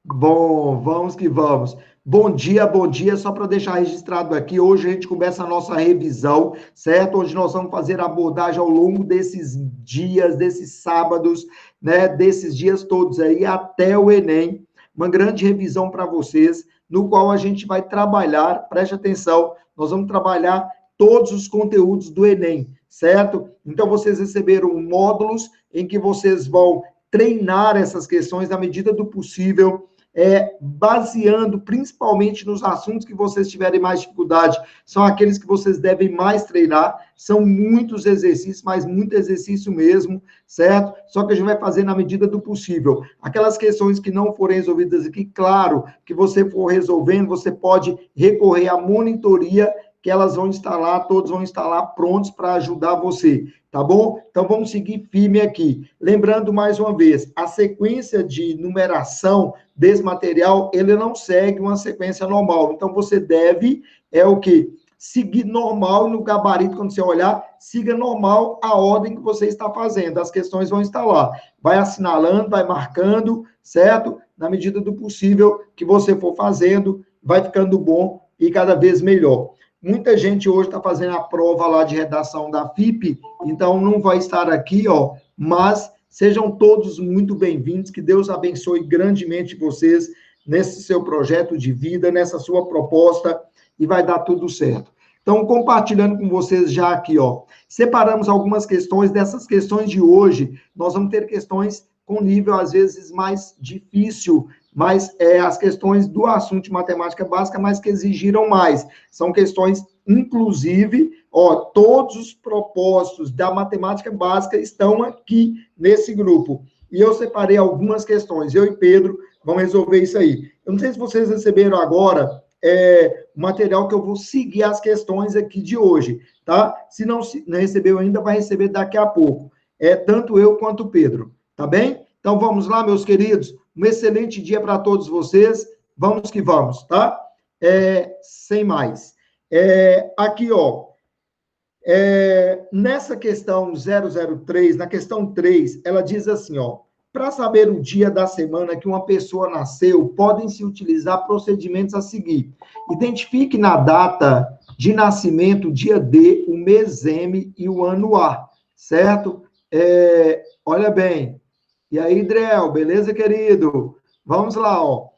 Bom, vamos que vamos. Bom dia, bom dia. Só para deixar registrado aqui, hoje a gente começa a nossa revisão, certo? Onde nós vamos fazer a abordagem ao longo desses dias, desses sábados, né? Desses dias todos aí até o Enem. Uma grande revisão para vocês, no qual a gente vai trabalhar, preste atenção, nós vamos trabalhar todos os conteúdos do Enem, certo? Então vocês receberam módulos em que vocês vão treinar essas questões na medida do possível, baseando principalmente nos assuntos que vocês tiverem mais dificuldade, são aqueles que vocês devem mais treinar, são muitos exercícios, mas muito exercício mesmo, certo? Só que a gente vai fazer na medida do possível. Aquelas questões que não forem resolvidas aqui, claro, que você for resolvendo, você pode recorrer à monitoria, que elas vão estar lá, todos vão estar lá prontos para ajudar você, tá bom? Então vamos seguir firme aqui. Lembrando mais uma vez, a sequência de numeração desse material, ele não segue uma sequência normal. Então você deve, o quê? Seguir normal no gabarito, quando você olhar, siga normal a ordem que você está fazendo. As questões vão estar lá. Vai assinalando, vai marcando, certo? Na medida do possível que você for fazendo, vai ficando bom e cada vez melhor. Muita gente hoje está fazendo a prova lá de redação da FIP, então não vai estar aqui, ó, mas sejam todos muito bem-vindos, que Deus abençoe grandemente vocês nesse seu projeto de vida, nessa sua proposta, e vai dar tudo certo. Então, compartilhando com vocês já aqui, ó, separamos algumas questões, dessas questões de hoje, nós vamos ter questões com nível, às vezes, mais difícil, mas as questões do assunto de matemática básica, mas que exigiram mais. São questões, inclusive, ó, todos os propósitos da matemática básica estão aqui nesse grupo. E eu separei algumas questões. Eu e Pedro vamos resolver isso aí. Eu não sei se vocês receberam agora o material que eu vou seguir as questões aqui de hoje, tá? Se não recebeu ainda, vai receber daqui a pouco. Tanto eu quanto o Pedro, tá bem? Então vamos lá, meus queridos. Um excelente dia para todos vocês. Vamos que vamos, tá? Sem mais. Aqui, ó. Nessa questão 003, na questão 3, ela diz assim, ó. Para saber o dia da semana que uma pessoa nasceu, podem-se utilizar procedimentos a seguir. Identifique na data de nascimento o dia D, o mês M e o ano A, certo? Olha bem. E aí, Drel, beleza, querido? Vamos lá, ó.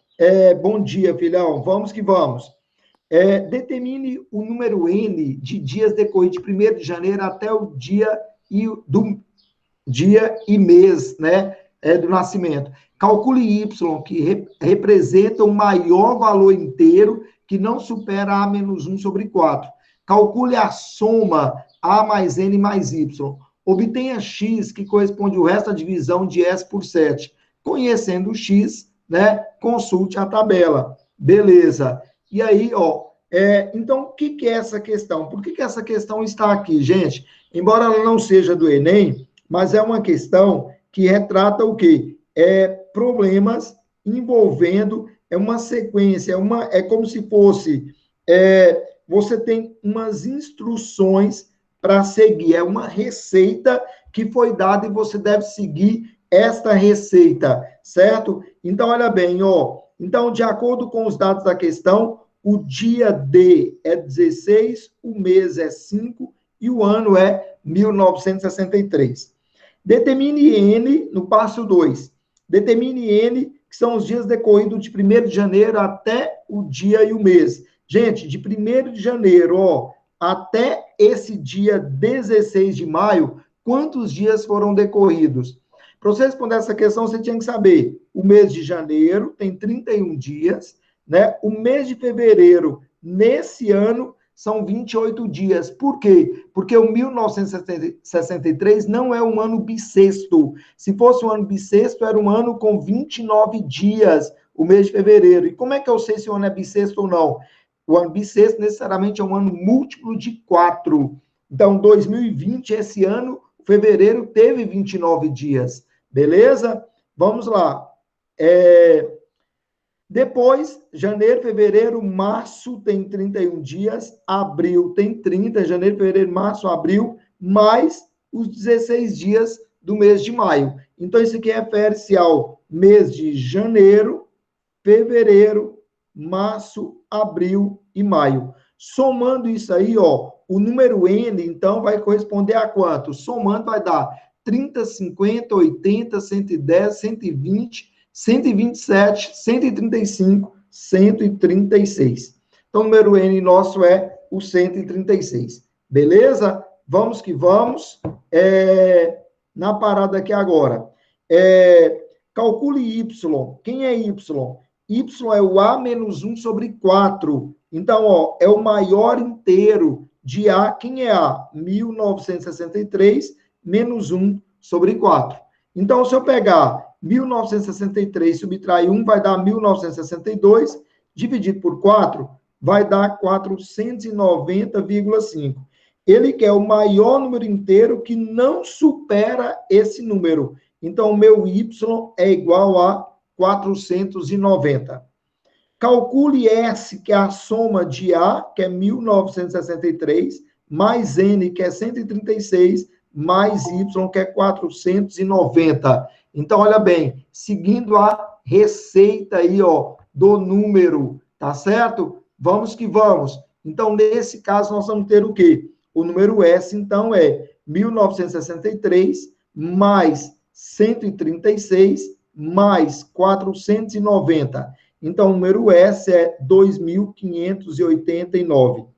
Bom dia, filhão. Vamos que vamos. Determine o número N de dias decorridos de 1º de janeiro até o dia e mês, né, do nascimento. Calcule Y, que representa o maior valor inteiro que não supera A menos 1 sobre 4. Calcule a soma A mais N mais Y. Obtenha X, que corresponde ao resto da divisão de S por 7. Conhecendo o X, né, consulte a tabela. Beleza. E aí, ó, então, o que é essa questão? Por que essa questão está aqui, gente? Embora ela não seja do Enem, mas é uma questão que retrata o quê? Problemas envolvendo uma sequência, é como se fosse, você tem umas instruções para seguir, é uma receita que foi dada e você deve seguir esta receita, certo? Então, olha bem, ó, então, de acordo com os dados da questão, o dia D é 16, o mês é 5 e o ano é 1963. Determine N no passo 2. Determine N, que são os dias decorridos de 1º de janeiro até o dia e o mês. Gente, de 1º de janeiro, ó, até esse dia 16 de maio, quantos dias foram decorridos? Para você responder essa questão, você tinha que saber, o mês de janeiro tem 31 dias, né? O mês de fevereiro, nesse ano, são 28 dias. Por quê? Porque o 1963 não é um ano bissexto. Se fosse um ano bissexto, era um ano com 29 dias, o mês de fevereiro. E como é que eu sei se o ano é bissexto ou não? O ano bissexto, necessariamente, é um ano múltiplo de 4. Então, 2020, esse ano, fevereiro, teve 29 dias. Beleza? Vamos lá. Depois, janeiro, fevereiro, março tem 31 dias, abril tem 30, janeiro, fevereiro, março, abril, mais os 16 dias do mês de maio. Então, isso aqui refere-se ao mês de janeiro, fevereiro, março, abril e maio. Somando isso aí, ó, o número N, então, vai corresponder a quanto? Somando vai dar 30, 50, 80, 110, 120, 127, 135, 136. Então, o número N nosso é o 136. Beleza? Vamos que vamos. Na parada aqui agora. Calcule Y. Quem é Y? Y é o A menos 1 sobre 4. Então, ó, é o maior inteiro de A. Quem é A? 1963 menos 1 sobre 4. Então, se eu pegar 1963 subtrair 1, vai dar 1962, dividido por 4, vai dar 490,5. Ele quer o maior número inteiro que não supera esse número. Então, o meu Y é igual a 490. Calcule S, que é a soma de A, que é 1963, mais N, que é 136, mais Y, que é 490. Então, olha bem, seguindo a receita aí, ó, do número, tá certo? Vamos que vamos. Então, nesse caso, nós vamos ter o quê? O número S, então, é 1963 mais 136 mais 490. Então, o número S é 2.589.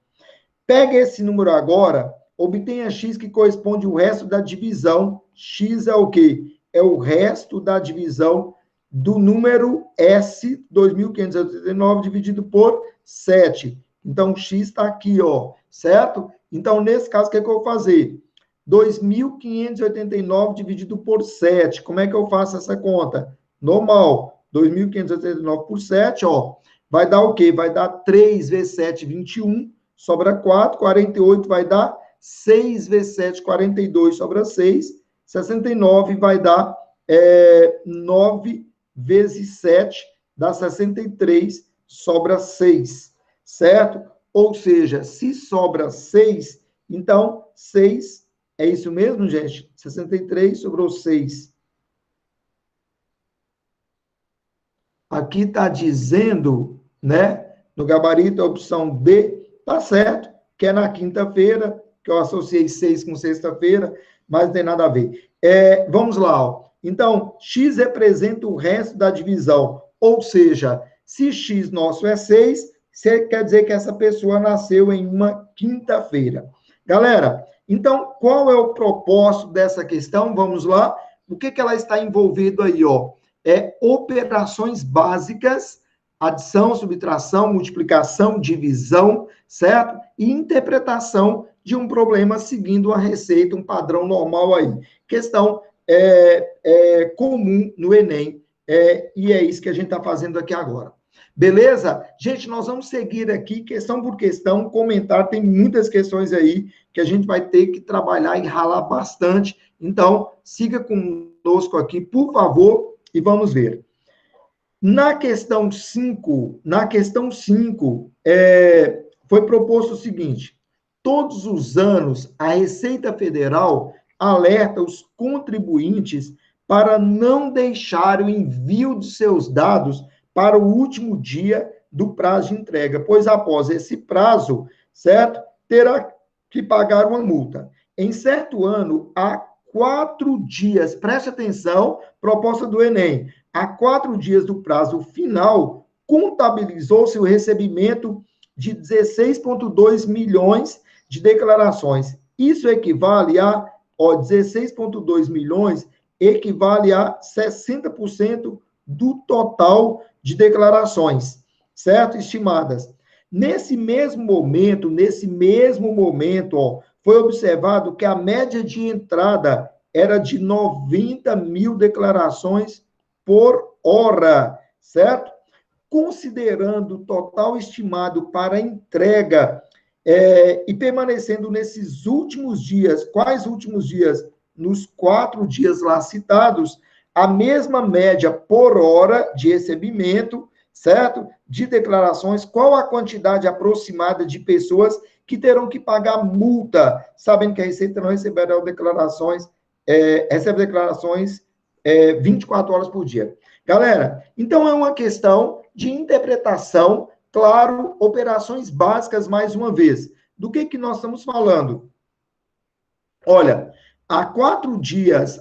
Pega esse número agora, obtenha X que corresponde ao resto da divisão. X é o quê? É o resto da divisão do número S, 2.589, dividido por 7. Então, X está aqui, ó, certo? Então, nesse caso, o que é que eu vou fazer? 2.589 dividido por 7. Como é que eu faço essa conta? Normal. 2.589 por 7, ó, vai dar o quê? Vai dar 3 vezes 7, 21, sobra 4, 48 vai dar 6 vezes 7, 42, sobra 6, 69 vai dar 9 vezes 7, dá 63, sobra 6, certo? Ou seja, se sobra 6, então 6, é isso mesmo, gente? 63 sobrou 6. Aqui está dizendo, né? No gabarito, a opção D, tá certo, que é na quinta-feira, que eu associei 6 com sexta-feira, mas não tem nada a ver. Vamos lá, ó. Então, X representa o resto da divisão, ou seja, se X nosso é 6, quer dizer que essa pessoa nasceu em uma quinta-feira. Galera, então, qual é o propósito dessa questão? Vamos lá. O que ela está envolvendo aí, ó? Operações básicas, adição, subtração, multiplicação, divisão, certo? E interpretação de um problema seguindo a receita, um padrão normal aí. Questão comum no Enem, e é isso que a gente está fazendo aqui agora. Beleza? Gente, nós vamos seguir aqui, questão por questão, comentar, tem muitas questões aí que a gente vai ter que trabalhar e ralar bastante. Então, siga conosco aqui, por favor, e vamos ver. Na questão 5, foi proposto o seguinte: todos os anos, a Receita Federal alerta os contribuintes para não deixar o envio de seus dados para o último dia do prazo de entrega, pois após esse prazo, certo, terá que pagar uma multa. Em certo ano, há 4 dias, preste atenção, proposta do Enem, há 4 dias do prazo final, contabilizou-se o recebimento de 16,2 milhões de declarações. Isso equivale a 16,2 milhões, equivale a 60% do total de declarações, certo? Estimadas. Nesse mesmo momento, ó, foi observado que a média de entrada era de 90 mil declarações por hora, certo? Considerando o total estimado para entrega e permanecendo nesses últimos dias, quais últimos dias? Nos 4 dias lá citados, a mesma média por hora de recebimento, certo? De declarações, qual a quantidade aproximada de pessoas que terão que pagar multa, sabendo que a Receita não receberá declarações, recebe declarações 24 horas por dia. Galera, então é uma questão de interpretação, claro, operações básicas, mais uma vez. Do que nós estamos falando? Olha, há 4 dias,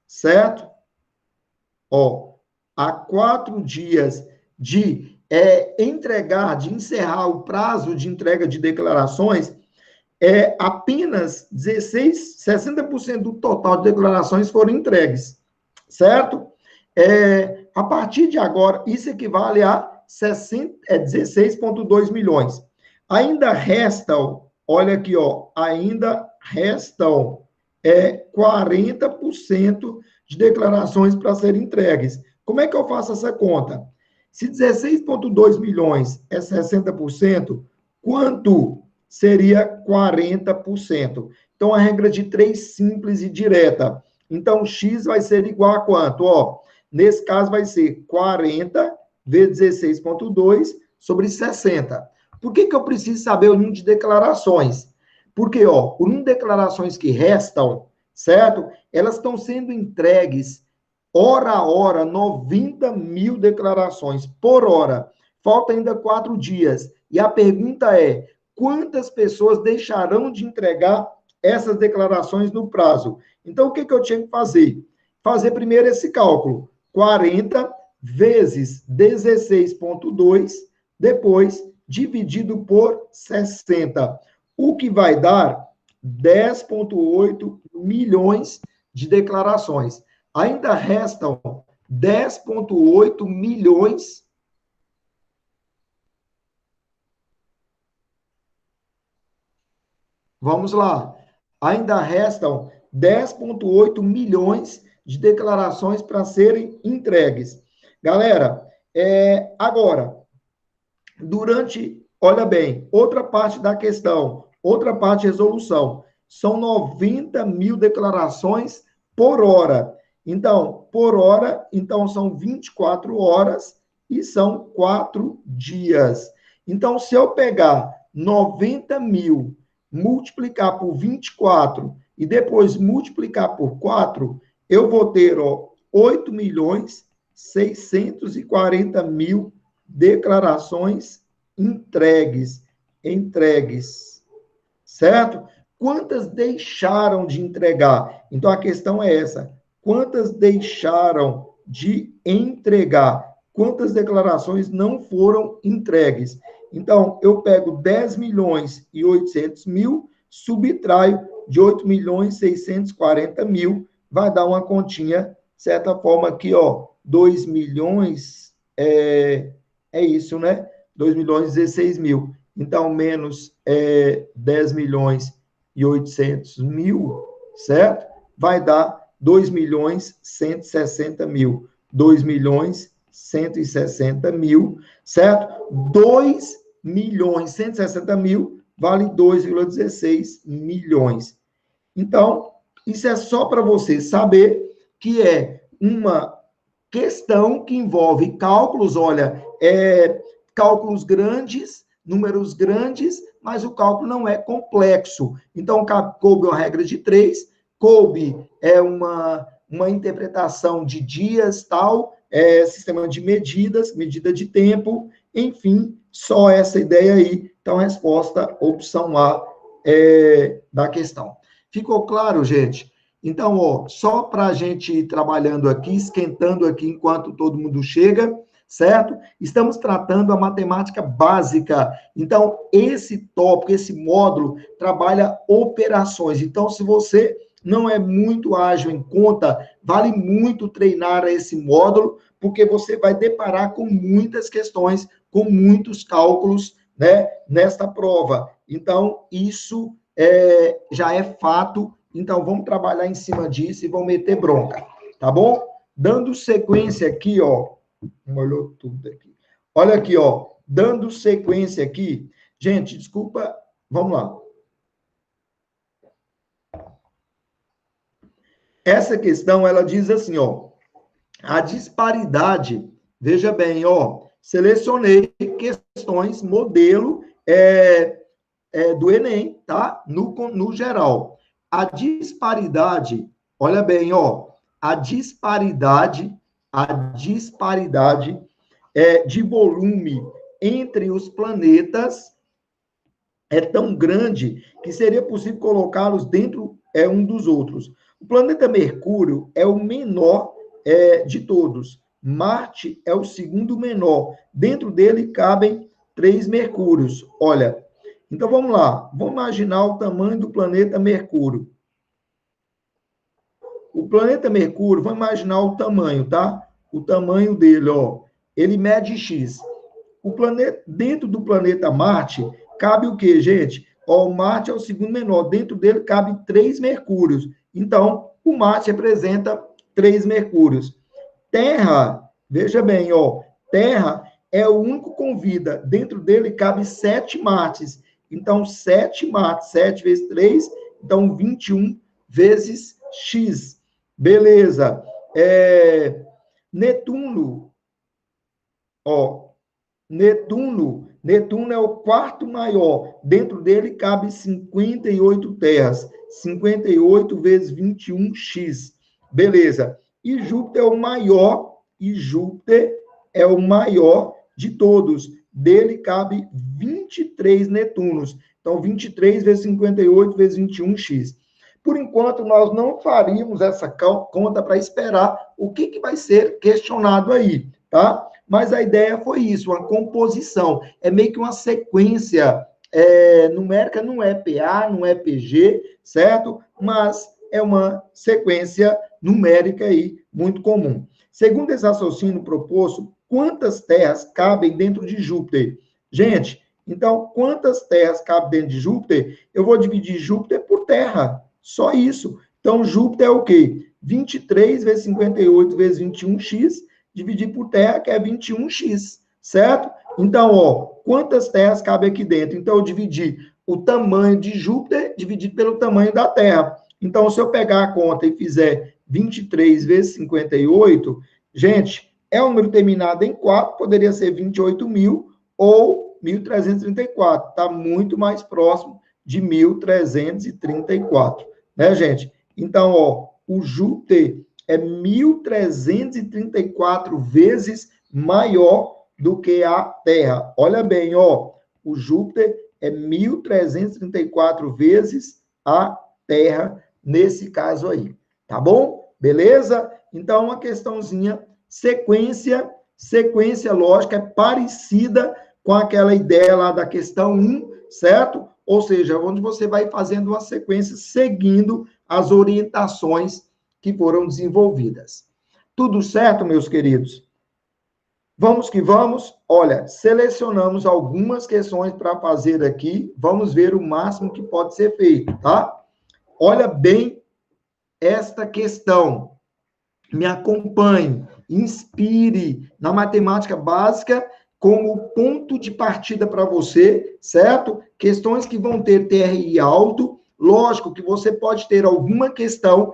certo? Ó, há 4 dias de encerrar o prazo de entrega de declarações, apenas 60% do total de declarações foram entregues, certo? A partir de agora, isso equivale a 16,2 milhões. Ainda restam, olha aqui, ó, ainda restam 40% de declarações para serem entregues. Como é que eu faço essa conta? Se 16,2 milhões é 60%, quanto seria 40%? Então, a regra de 3 simples e direta. Então, X vai ser igual a quanto? Ó, nesse caso, vai ser 40 vezes 16,2 sobre 60. Por que eu preciso saber o número de declarações? Porque, ó, o número de declarações que restam, certo? Elas estão sendo entregues hora a hora, 90 mil declarações por hora. Falta ainda 4 dias. E a pergunta é, quantas pessoas deixarão de entregar essas declarações no prazo? Então, o que eu tinha que fazer? Fazer primeiro esse cálculo. 40 vezes 16,2, depois dividido por 60. O que vai dar 10,8 milhões de declarações. Ainda restam 10,8 milhões. Vamos lá. Ainda restam 10,8 milhões de declarações para serem entregues. Galera, agora, olha bem, outra parte da questão, outra parte de resolução, são 90 mil declarações por hora. Então, por hora, então são 24 horas e são 4 dias. Então, se eu pegar 90 mil, multiplicar por 24 e depois multiplicar por 4, eu vou ter 8 milhões 640 mil declarações entregues, certo? Quantas deixaram de entregar? Então, a questão é essa. Quantas deixaram de entregar? Quantas declarações não foram entregues? Então, eu pego 10 milhões e 800 mil, subtraio de 8 milhões e 640 mil, vai dar uma continha, de certa forma, aqui, ó, 2 milhões, isso, né? 2 milhões e 16 mil. Então, menos 10 milhões e 800 mil, certo? Vai dar 2 milhões 160 mil. 2 milhões 160 mil, certo? 2 milhões 160 mil vale 2,16 milhões. Então, isso é só para você saber que é uma questão que envolve cálculos, olha, cálculos grandes, números grandes, mas o cálculo não é complexo. Então, coube uma regra de 3, coube uma interpretação de dias, tal, sistema de medidas, medida de tempo, enfim, só essa ideia aí. Então, resposta, opção A da questão. Ficou claro, gente? Então, ó, só para a gente ir trabalhando aqui, esquentando aqui enquanto todo mundo chega, certo? Estamos tratando a matemática básica. Então, esse tópico, esse módulo, trabalha operações. Então, se você não é muito ágil em conta, vale muito treinar esse módulo, porque você vai deparar com muitas questões, com muitos cálculos, né, nesta prova. Então, isso já é fato. Então, vamos trabalhar em cima disso e vamos meter bronca, tá bom? Dando sequência aqui, ó. Molhou tudo aqui. Olha aqui, ó. Dando sequência aqui. Gente, desculpa. Vamos lá. Essa questão, ela diz assim, ó. A disparidade, veja bem, ó. Selecionei questões, modelo do Enem, tá? No geral. A disparidade, olha bem, ó. A disparidade a disparidade de volume entre os planetas é tão grande que seria possível colocá-los dentro um dos outros. O planeta Mercúrio é o menor de todos. Marte é o segundo menor. Dentro dele cabem 3 Mercúrios. Olha, então vamos lá. Vamos imaginar o tamanho do planeta Mercúrio. O planeta Mercúrio, vamos imaginar o tamanho, tá? O tamanho dele, ó. Ele mede X. O planeta, dentro do planeta Marte, cabe o quê, gente? Ó, o Marte é o segundo menor. Dentro dele cabe 3 Mercúrios. Então, o Marte representa 3 Mercúrios. Terra, veja bem, ó. Terra é o único com vida. Dentro dele cabe 7 Martes. Então, 7 Martes, 7 vezes 3, então 21 vezes X. Beleza. Netuno, ó. Netuno é o quarto maior. Dentro dele cabe 58 terras. 58 vezes 21x. Beleza. E Júpiter é o maior de todos. Dele cabe 23 Netunos. Então, 23 vezes 58 vezes 21x. Por enquanto, nós não faríamos essa conta para esperar o que vai ser questionado aí, tá? Mas a ideia foi isso, uma composição. É meio que uma sequência numérica, não é PA, não é PG, certo? Mas é uma sequência numérica aí, muito comum. Segundo esse raciocínio proposto, quantas terras cabem dentro de Júpiter? Gente, então, quantas terras cabem dentro de Júpiter? Eu vou dividir Júpiter por terra, só isso. Então, Júpiter é o quê? 23 vezes 58 vezes 21x, dividir por terra, que é 21x, certo? Então, ó, quantas terras cabem aqui dentro? Então, eu dividi o tamanho de Júpiter dividido pelo tamanho da Terra. Então, se eu pegar a conta e fizer 23 vezes 58, gente, é um número terminado em 4, poderia ser 28.000 ou 1.334. Está muito mais próximo de 1.334, né, gente? Então, ó, o Júpiter é 1.334 vezes maior do que a Terra. Olha bem, ó, o Júpiter é 1.334 vezes a Terra, nesse caso aí. Tá bom? Beleza? Então, uma questãozinha, sequência lógica é parecida com aquela ideia lá da questão 1, certo? Ou seja, onde você vai fazendo uma sequência seguindo as orientações que foram desenvolvidas. Tudo certo, meus queridos? Vamos que vamos. Olha, selecionamos algumas questões para fazer aqui. Vamos ver o máximo que pode ser feito, tá? Olha bem esta questão. Me acompanhe, inspire na matemática básica como ponto de partida para você, certo? Questões que vão ter TRI alto. Lógico que você pode ter alguma questão,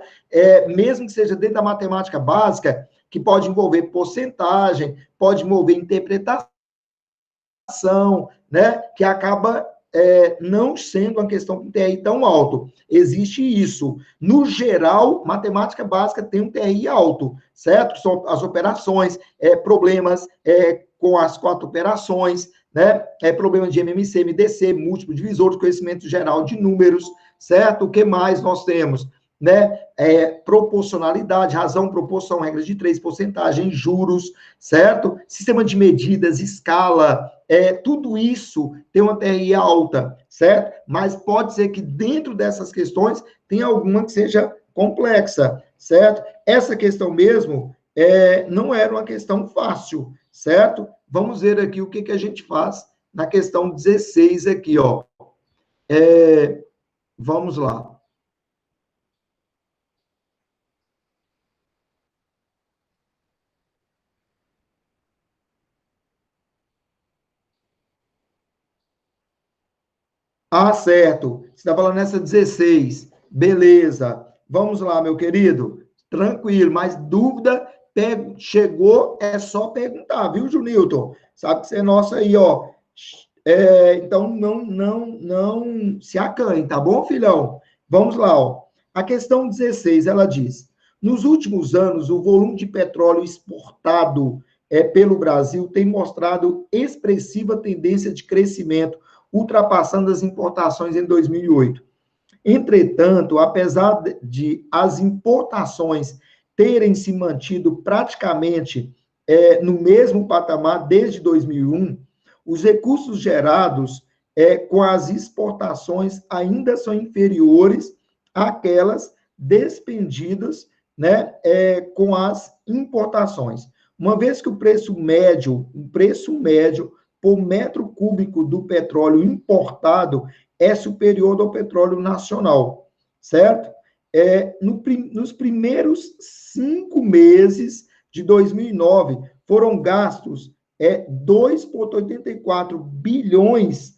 mesmo que seja dentro da matemática básica, que pode envolver porcentagem, pode envolver interpretação, né? Que acaba não sendo uma questão com TRI tão alto. Existe isso. No geral, matemática básica tem um TRI alto, certo? São as operações, problemas com as 4 operações, né? Problema de MMC, MDC, múltiplo divisor, conhecimento geral de números, certo? O que mais nós temos? Né? Proporcionalidade, razão, proporção, regras de 3, porcentagem, juros, certo? Sistema de medidas, escala, tudo isso tem uma TRI alta, certo? Mas pode ser que dentro dessas questões tenha alguma que seja complexa, certo? Essa questão mesmo não era uma questão fácil, certo? Vamos ver aqui o que a gente faz na questão 16 aqui, ó. Vamos lá. Ah, certo. Você está falando nessa 16. Beleza. Vamos lá, meu querido. Tranquilo, mas dúvida, chegou, é só perguntar, viu, Junilton? Sabe que você é nosso aí, ó. Então, não se acanhe, tá bom, filhão? Vamos lá, ó. A questão 16, ela diz: Nos últimos anos, o volume de petróleo exportado pelo Brasil tem mostrado expressiva tendência de crescimento, ultrapassando as importações em 2008. Entretanto, apesar de as importações terem se mantido praticamente no mesmo patamar desde 2001, os recursos gerados com as exportações ainda são inferiores àquelas despendidas, né, com as importações. Uma vez que o preço médio por metro cúbico do petróleo importado é superior ao petróleo nacional, certo? Nos primeiros 5 meses de 2009, foram gastos 2,84 bilhões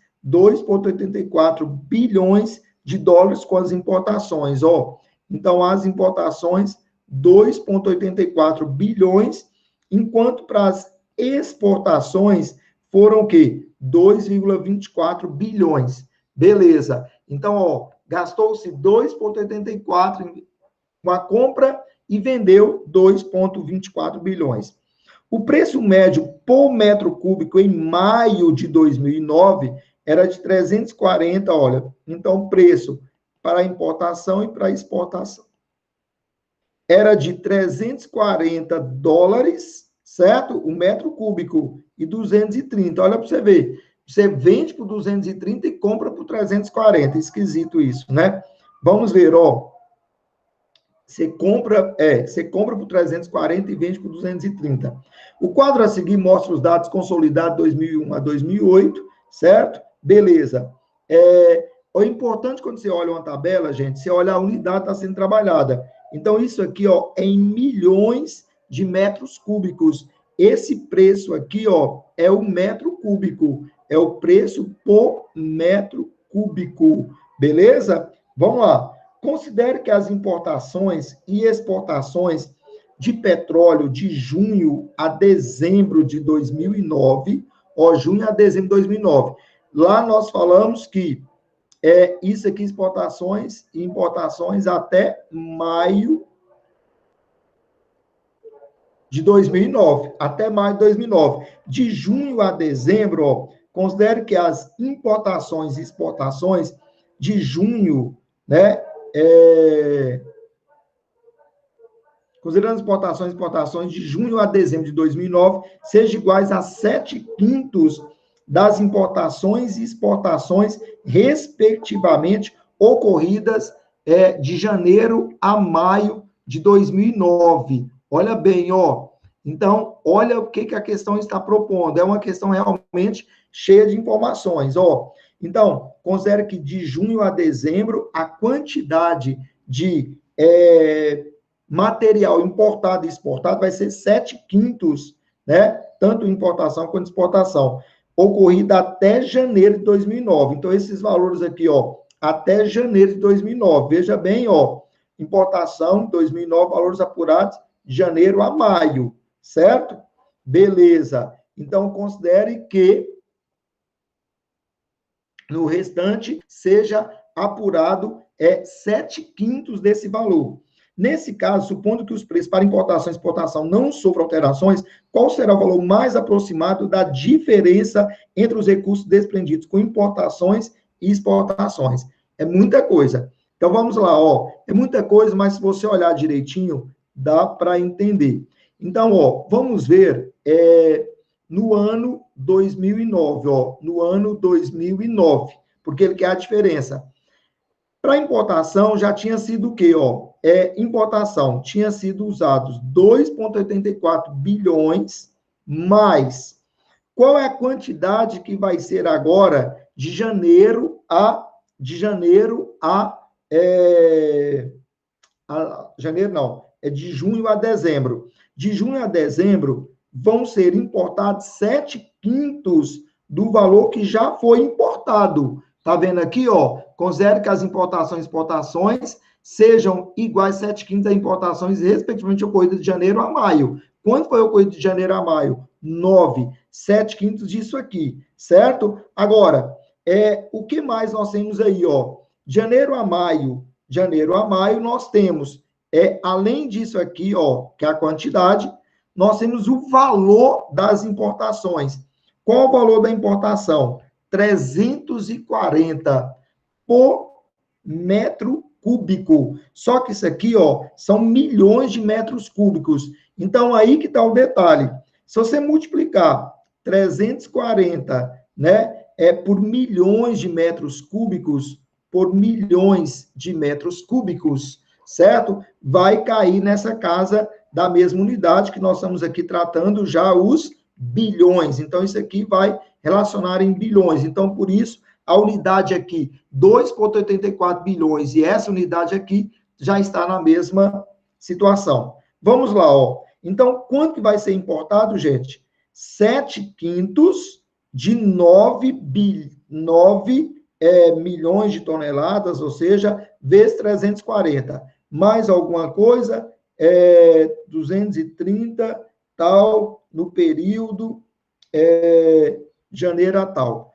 de dólares com as importações, ó. Então, as importações, 2,84 bilhões, enquanto para as exportações foram o quê? 2,24 bilhões. Beleza. Então, ó, gastou-se 2,84 com a compra e vendeu 2,24 bilhões. O preço médio por metro cúbico em maio de 2009 era de 340, olha, então preço para importação e para exportação era de 340 dólares, certo? O metro cúbico e 230, olha para você ver. Você vende por 230 e compra por 340. Esquisito isso, né? Vamos ver, ó. Você compra por 340 e vende por 230. O quadro a seguir mostra os dados consolidados de 2001 a 2008, certo? Beleza. O importante quando você olha uma tabela, gente, você olha a unidade que está sendo trabalhada. Então, isso aqui, ó, é em milhões de metros cúbicos. Esse preço aqui, ó, é o metro cúbico. É o preço por metro cúbico. Beleza? Vamos lá. Considere que as importações e exportações de petróleo de junho a dezembro de 2009, ó, junho a dezembro de 2009. Lá nós falamos que isso aqui, exportações e importações até maio de 2009, até maio de 2009. De junho a dezembro, ó, considere que as importações e exportações de junho, né, considerando as importações e exportações de junho a dezembro de 2009, sejam iguais a 7/5 das importações e exportações, respectivamente, ocorridas de janeiro a maio de 2009. Olha bem, ó. Então, olha o que a questão está propondo. É uma questão realmente cheia de informações, ó. Então, considere que de junho a dezembro, a quantidade de material importado e exportado vai ser 7/5, né? Tanto importação quanto exportação, ocorrida até janeiro de 2009. Então, esses valores aqui, ó, até janeiro de 2009. Veja bem, ó, importação 2009, valores apurados de janeiro a maio, certo? Beleza. Então, considere que no restante seja apurado 7/5 desse valor. Nesse caso, supondo que os preços para importação e exportação não sofram alterações, qual será o valor mais aproximado da diferença entre os recursos desprendidos com importações e exportações? É muita coisa. Então, vamos lá, ó. É muita coisa, mas se você olhar direitinho, dá para entender. Então, ó, vamos ver no ano 2009, ó. No ano 2009, porque ele quer a diferença. Para importação, já tinha sido o quê, ó? Importação, tinha sido usados 2,84 bilhões, mais qual é a quantidade que vai ser agora de janeiro a janeiro não, de junho a dezembro. De junho a dezembro, vão ser importados 7/5 do valor que já foi importado. Tá vendo aqui, ó? Considere que as importações e exportações sejam iguais 7/5 das importações, respectivamente, ocorridas de janeiro a maio. Quanto foi ocorrido de janeiro a maio? 9. 7/5 disso aqui, certo? Agora, o que mais nós temos aí, ó? Janeiro a maio, nós temos além disso aqui, ó, que é a quantidade, nós temos o valor das importações. Qual o valor da importação? 340 por metro cúbico. Só que isso aqui, ó, são milhões de metros cúbicos. Então, aí que está o detalhe. Se você multiplicar 340, né, por milhões de metros cúbicos, por milhões de metros cúbicos, certo? Vai cair nessa casa da mesma unidade que nós estamos aqui tratando já os bilhões. Então, isso aqui vai relacionar em bilhões. Então, por isso, a unidade aqui, 2,84 bilhões, e essa unidade aqui já está na mesma situação. Vamos lá, ó. Então, quanto que vai ser importado, gente? 7/5 de 9 milhões de toneladas, ou seja, vezes 340. Mais alguma coisa, 230, tal, no período janeiro a tal.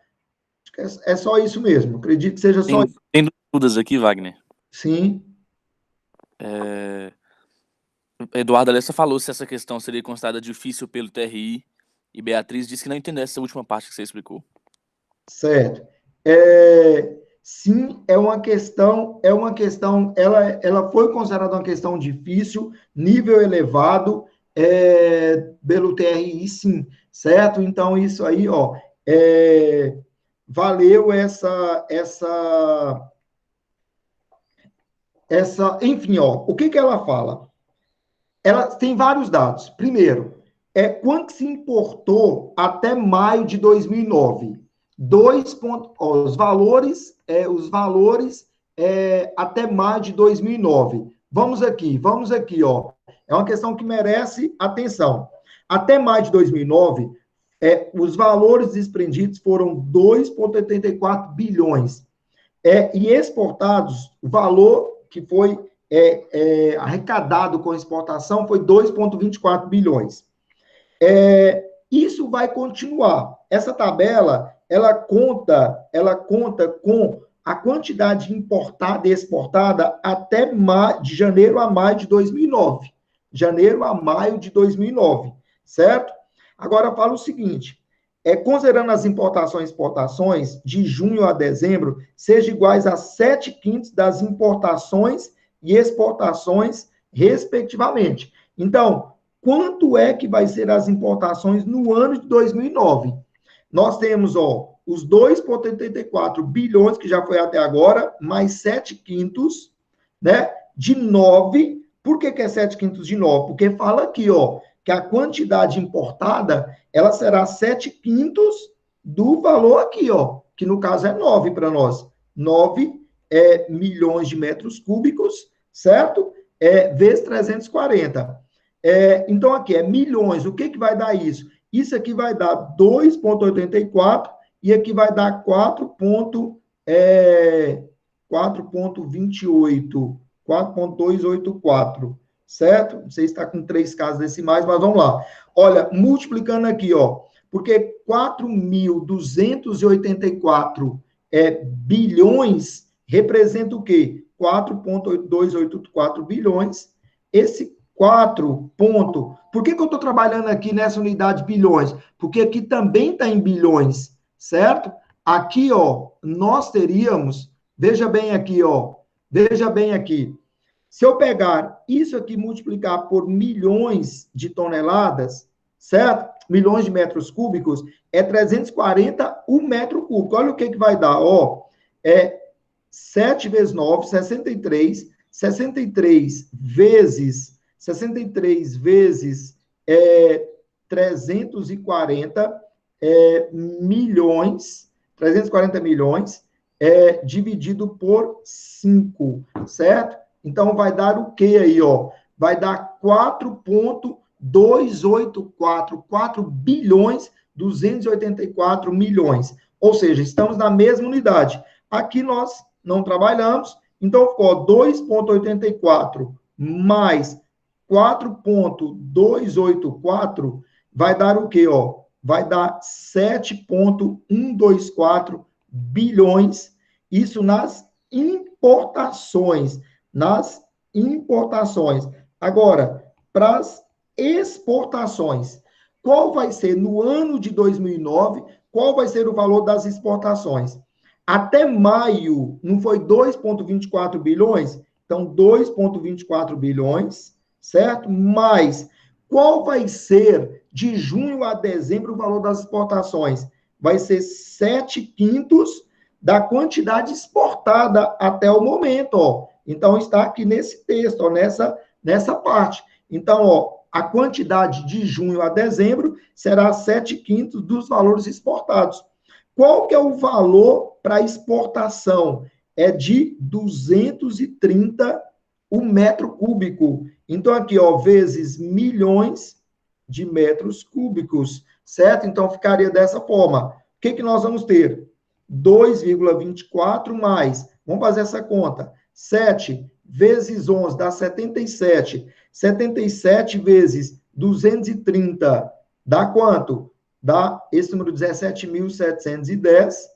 É só isso mesmo, acredito que seja só isso. Tem dúvidas aqui, Wagner? Sim. Eduardo Alessa falou se essa questão seria considerada difícil pelo TRI, e Beatriz disse que não entendeu essa última parte que você explicou. Certo. Sim, é uma questão, ela foi considerada uma questão difícil, nível elevado, pelo TRI, sim, certo? Então, isso aí, ó, valeu enfim, ó, o que que ela fala? Ela tem vários dados. Primeiro, quanto se importou até maio de 2009? Os valores até maio de 2009. Vamos aqui, ó. É uma questão que merece atenção. Até maio de 2009, os valores desprendidos foram 2,84 bilhões. E exportados, o valor que foi arrecadado com exportação foi 2,24 bilhões. Isso vai continuar. Essa tabela, ela conta com a quantidade importada e exportada até de janeiro a maio de 2009. Janeiro a maio de 2009, certo? Agora, fala o seguinte, considerando as importações e exportações, de junho a dezembro, sejam iguais a 7/5 das importações e exportações, respectivamente. Então, quanto é que vai ser as importações no ano de 2009? Nós temos, ó, os 2,84 bilhões, que já foi até agora, mais 7/5, né, de 9. Por que é 7/5 de 9? Porque fala aqui, ó, que a quantidade importada, ela será 7/5 do valor aqui, ó, que no caso é 9 para nós. 9 milhões de metros cúbicos, certo? Vezes 340. Então, aqui, milhões. O que que vai dar isso? Isso aqui vai dar 2,84 e aqui vai dar 4,28, 4,284, certo? Não sei se está com 3 casas decimais, mas vamos lá. Olha, multiplicando aqui, ó, porque 4.284 bilhões representa o quê? 4,284 bilhões. Esse 4 ponto. Por que eu estou trabalhando aqui nessa unidade de bilhões? Porque aqui também está em bilhões, certo? Aqui, ó, nós teríamos, veja bem aqui, ó, veja bem aqui. Se eu pegar isso aqui e multiplicar por milhões de toneladas, certo? Milhões de metros cúbicos, 340 o metro cúbico. Olha o que vai dar, ó. 7 vezes 9, 63. 63 vezes 340 milhões, 340 milhões, dividido por 5, certo? Então, vai dar o quê aí, ó? Vai dar 4,284, 4 bilhões, 284 milhões. Ou seja, estamos na mesma unidade. Aqui nós não trabalhamos, então ficou 2,84 mais 4,284, vai dar o quê, ó? Vai dar 7,124 bilhões, isso nas importações. Nas importações. Agora, para as exportações, qual vai ser no ano de 2009, qual vai ser o valor das exportações? Até maio, não foi 2,24 bilhões? Então, 2,24 bilhões, certo? Mas qual vai ser de junho a dezembro o valor das exportações? Vai ser 7/5 da quantidade exportada até o momento, ó. Então, está aqui nesse texto, ó, nessa parte. Então, ó, a quantidade de junho a dezembro será 7/5 dos valores exportados. Qual que é o valor para exportação? É de 230 o metro cúbico. Então, aqui, ó, vezes milhões de metros cúbicos, certo? Então, ficaria dessa forma. O que nós vamos ter? 2,24 mais, vamos fazer essa conta, 7 vezes 11 dá 77. 77 vezes 230 dá quanto? Dá esse número 17.710.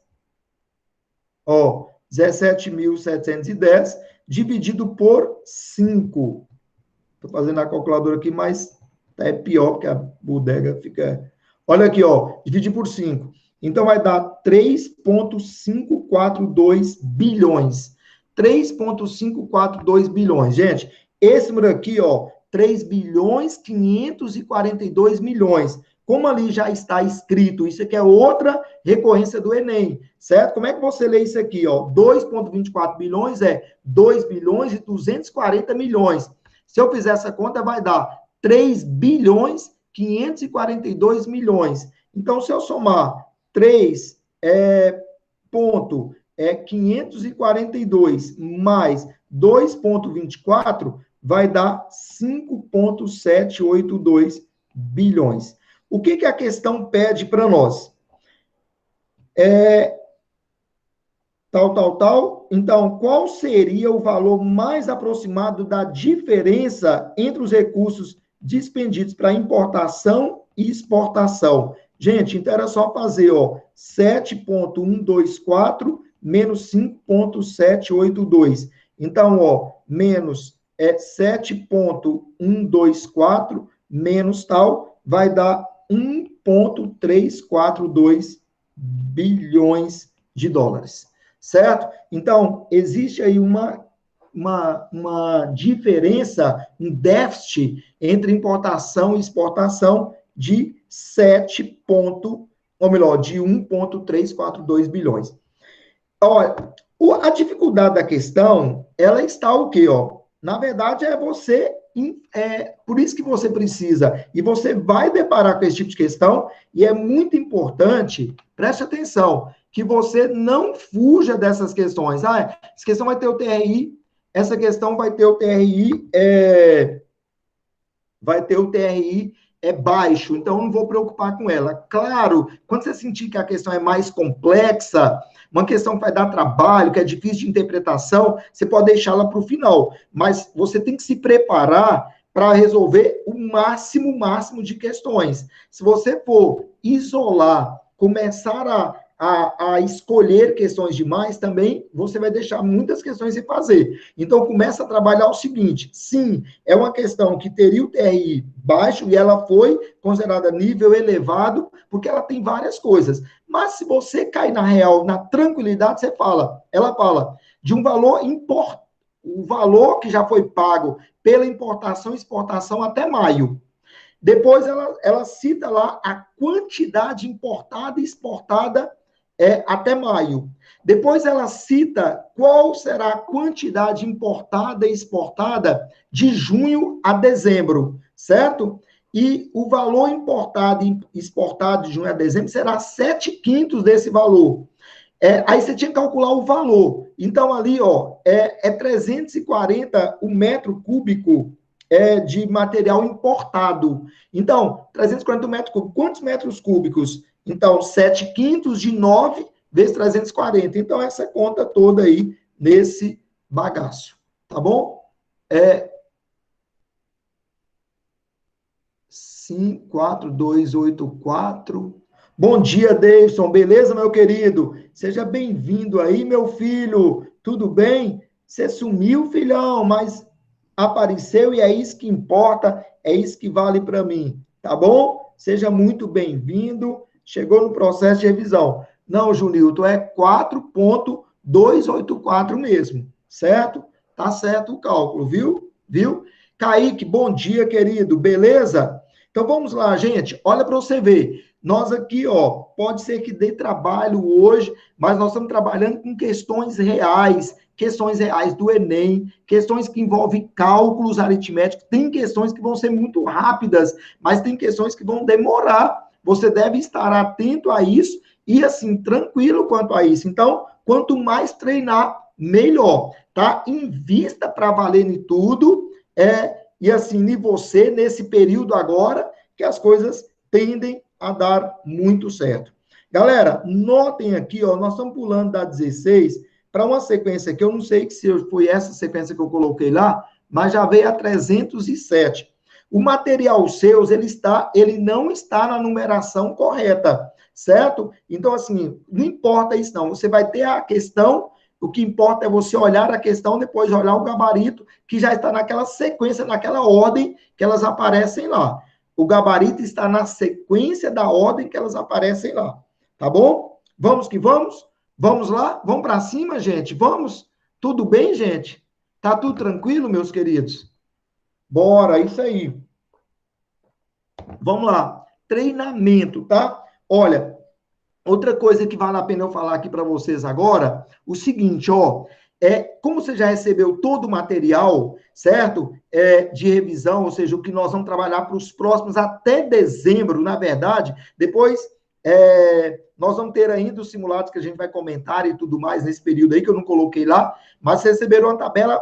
Ó, 17.710 dividido por 5. Estou fazendo a calculadora aqui, mas é pior, porque a bodega fica... Olha aqui, ó, dividir por 5. Então, vai dar 3,542 bilhões. 3,542 bilhões. Gente, esse número aqui, ó, 3 bilhões 542 milhões. Como ali já está escrito, isso aqui é outra recorrência do Enem, certo? Como é que você lê isso aqui, ó? 2,24 bilhões é 2 bilhões e 240 milhões. Se eu fizer essa conta, vai dar 3 bilhões 542 milhões. Então, se eu somar 3 542 mais 2,24, vai dar 5,782 bilhões. O que a questão pede para nós? Tal. Então, qual seria o valor mais aproximado da diferença entre os recursos dispendidos para importação e exportação? Gente, então era só fazer, ó, 7,124 menos 5,782. Então, ó, menos 7,124 menos tal, vai dar 1,342 bilhões de dólares, certo? Então, existe aí uma diferença, um déficit entre importação e exportação de 1,342 bilhões. Olha, a dificuldade da questão, ela está o quê, ó? Na verdade, por isso que você precisa, e você vai deparar com esse tipo de questão, e é muito importante, preste atenção, que você não fuja dessas questões. Essa questão vai ter o TRI, essa questão vai ter o TRI, baixo, então eu não vou preocupar com ela. Claro, quando você sentir que a questão é mais complexa, uma questão que vai dar trabalho, que é difícil de interpretação, você pode deixá-la para o final, mas você tem que se preparar para resolver o máximo de questões. Se você for isolar, começar a escolher questões demais, também você vai deixar muitas questões sem fazer. Então, começa a trabalhar o seguinte: sim, é uma questão que teria o TRI baixo e ela foi considerada nível elevado, porque ela tem várias coisas. Mas se você cair na real, na tranquilidade, ela fala de um valor importante, o valor que já foi pago pela importação e exportação até maio. Depois ela cita lá a quantidade importada e exportada até maio. Depois ela cita qual será a quantidade importada e exportada de junho a dezembro, certo? E o valor importado e exportado de junho a dezembro será 7/5 desse valor. Aí você tinha que calcular o valor. Então, ali, ó, 340 o metro cúbico de material importado. Então, 340 metros cúbicos. Quantos metros cúbicos? Então, 7/5 de 9 vezes 340. Então, essa conta toda aí nesse bagaço. Tá bom? 54284. Bom dia, Davidson. Beleza, meu querido? Seja bem-vindo aí, meu filho. Tudo bem? Você sumiu, filhão, mas apareceu e é isso que importa, é isso que vale para mim, tá bom? Seja muito bem-vindo. Chegou no processo de revisão. Não, Junilton, é 4.284 mesmo, certo? Tá certo o cálculo, viu? Viu? Kaique, bom dia, querido, beleza? Então vamos lá, gente. Olha para você ver. Nós aqui, ó, pode ser que dê trabalho hoje, mas nós estamos trabalhando com questões reais do Enem, questões que envolvem cálculos aritméticos. Tem questões que vão ser muito rápidas, mas tem questões que vão demorar. Você deve estar atento a isso e, assim, tranquilo quanto a isso. Então, quanto mais treinar, melhor, tá? Invista para valer em tudo, e assim, em você, nesse período agora, que as coisas tendem a dar muito certo. Galera, notem aqui, ó, nós estamos pulando da 16 para uma sequência que eu não sei se foi essa sequência que eu coloquei lá, mas já veio a 307. O material seus, ele não está na numeração correta, certo? Então, assim, não importa isso não. Você vai ter a questão, o que importa é você olhar a questão, depois olhar o gabarito, que já está naquela sequência, naquela ordem que elas aparecem lá. O gabarito está na sequência da ordem que elas aparecem lá. Tá bom? Vamos que vamos? Vamos lá? Vamos para cima, gente? Vamos? Tudo bem, gente? Tá tudo tranquilo, meus queridos? Bora, isso aí. Vamos lá. Treinamento, tá? Olha, outra coisa que vale a pena eu falar aqui para vocês agora, o seguinte, ó, como você já recebeu todo o material, certo? De revisão, ou seja, o que nós vamos trabalhar para os próximos até dezembro, na verdade, depois nós vamos ter ainda os simulados que a gente vai comentar e tudo mais nesse período aí, que eu não coloquei lá, mas vocês receberam uma tabela,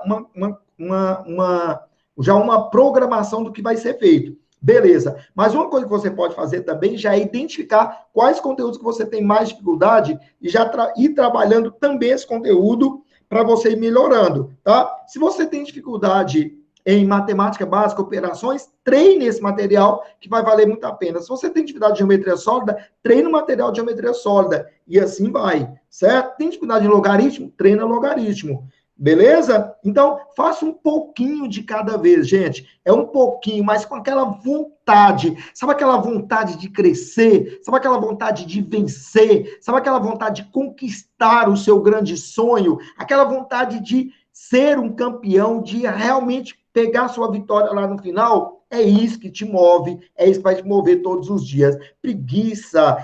já uma programação do que vai ser feito. Beleza. Mas uma coisa que você pode fazer também já é identificar quais conteúdos que você tem mais dificuldade e já ir trabalhando também esse conteúdo para você ir melhorando, tá? Se você tem dificuldade em matemática básica, operações, treine esse material que vai valer muito a pena. Se você tem dificuldade de geometria sólida, treine o material de geometria sólida e assim vai, certo? Tem dificuldade em logaritmo? Treina logaritmo. Beleza? Então, faça um pouquinho de cada vez, gente. É um pouquinho, mas com aquela vontade. Sabe aquela vontade de crescer? Sabe aquela vontade de vencer? Sabe aquela vontade de conquistar o seu grande sonho? Aquela vontade de ser um campeão, de realmente pegar sua vitória lá no final? É isso que te move, é isso que vai te mover todos os dias. Preguiça,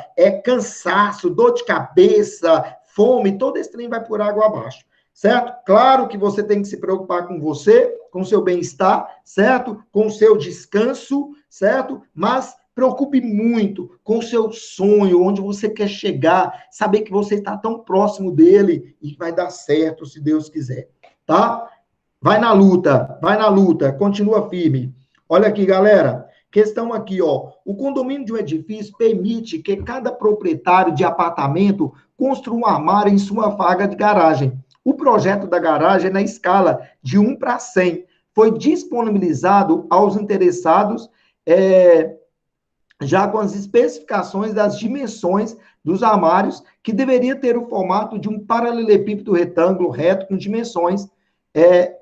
cansaço, dor de cabeça, fome, todo esse trem vai por água abaixo. Certo? Claro que você tem que se preocupar com você, com o seu bem-estar, certo? Com o seu descanso, certo? Mas preocupe muito com o seu sonho, onde você quer chegar, saber que você está tão próximo dele e vai dar certo, se Deus quiser, tá? Vai na luta, continua firme. Olha aqui, galera, questão aqui, ó. O condomínio de um edifício permite que cada proprietário de apartamento construa um armário em sua vaga de garagem. O projeto da garagem é na escala de 1 para 100. Foi disponibilizado aos interessados, já com as especificações das dimensões dos armários, que deveria ter o formato de um paralelepípedo retângulo reto com dimensões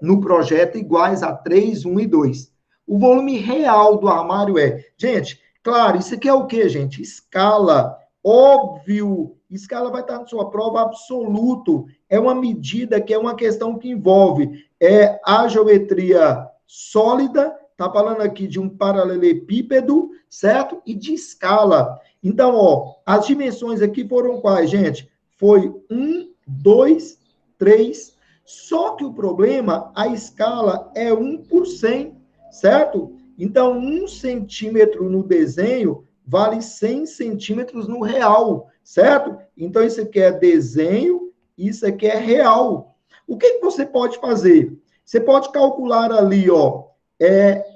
no projeto iguais a 3, 1 e 2. O volume real do armário Gente, claro, isso aqui é o quê, gente? Escala. Óbvio, escala vai estar na sua prova absoluto. É uma medida que é uma questão que envolve a geometria sólida, está falando aqui de um paralelepípedo, certo? E de escala. Então, ó, as dimensões aqui foram quais, gente? Foi 1, 2, 3. Só que o problema, a escala é 1 por 100, certo? Então, 1 centímetro no desenho vale 100 centímetros no real, certo? Então, isso aqui é desenho, isso aqui é real. O que você pode fazer? Você pode calcular ali, ó,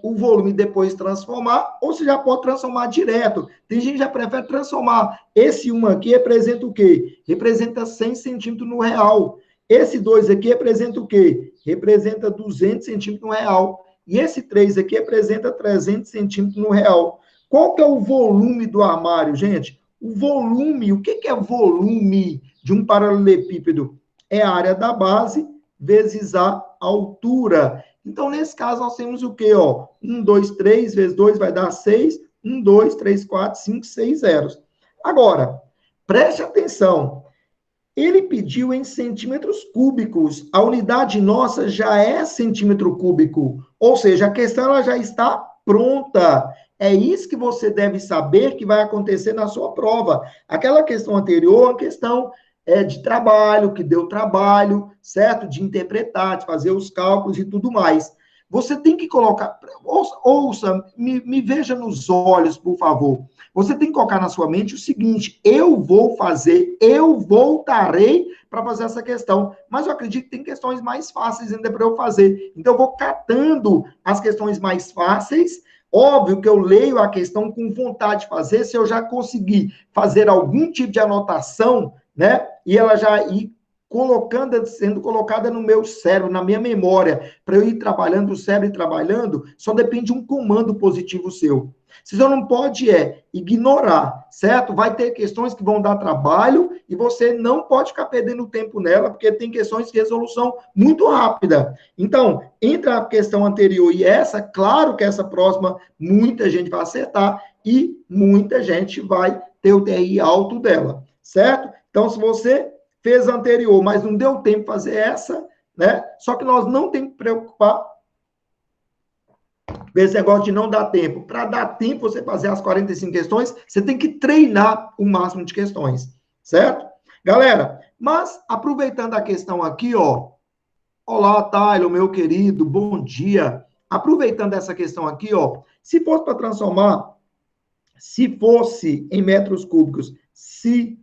o volume e depois transformar, ou você já pode transformar direto. Tem gente que já prefere transformar. Esse 1 aqui representa o quê? Representa 100 centímetros no real. Esse 2 aqui representa o quê? Representa 200 centímetros no real. E esse 3 aqui representa 300 centímetros no real. Qual que é o volume do armário, gente? O volume, o que é volume de um paralelepípedo? É a área da base vezes a altura. Então, nesse caso, nós temos o quê? Ó? 1, 2, 3 vezes 2 vai dar 6. 1, 2, 3, 4, 5, 6 zeros. Agora, preste atenção. Ele pediu em centímetros cúbicos. A unidade nossa já é centímetro cúbico. Ou seja, a questão ela já está pronta. É isso que você deve saber que vai acontecer na sua prova. Aquela questão anterior, a questão de trabalho, que deu trabalho, certo? De interpretar, de fazer os cálculos e tudo mais. Você tem que colocar... Ouça, me veja nos olhos, por favor. Você tem que colocar na sua mente o seguinte: eu vou fazer, eu voltarei para fazer essa questão. Mas eu acredito que tem questões mais fáceis ainda para eu fazer. Então, eu vou catando as questões mais fáceis. Óbvio que eu leio a questão com vontade de fazer, se eu já conseguir fazer algum tipo de anotação, né? E ela já ir sendo colocada no meu cérebro, na minha memória, para eu ir trabalhando, o cérebro ir trabalhando, só depende de um comando positivo seu. Você só não pode ignorar, certo? Vai ter questões que vão dar trabalho e você não pode ficar perdendo tempo nela, porque tem questões de resolução muito rápida. Então, entre a questão anterior e essa, claro que essa próxima muita gente vai acertar e muita gente vai ter o TRI alto dela, certo? Então, se você fez a anterior, mas não deu tempo de fazer essa, né? Só que nós não temos que preocupar com esse negócio de não dar tempo. Para dar tempo você fazer as 45 questões, você tem que treinar o máximo de questões, certo? Galera, mas aproveitando a questão aqui, ó. Olá, Taylor, meu querido, bom dia. Aproveitando essa questão aqui, ó. Se fosse para transformar, se fosse em metros cúbicos, se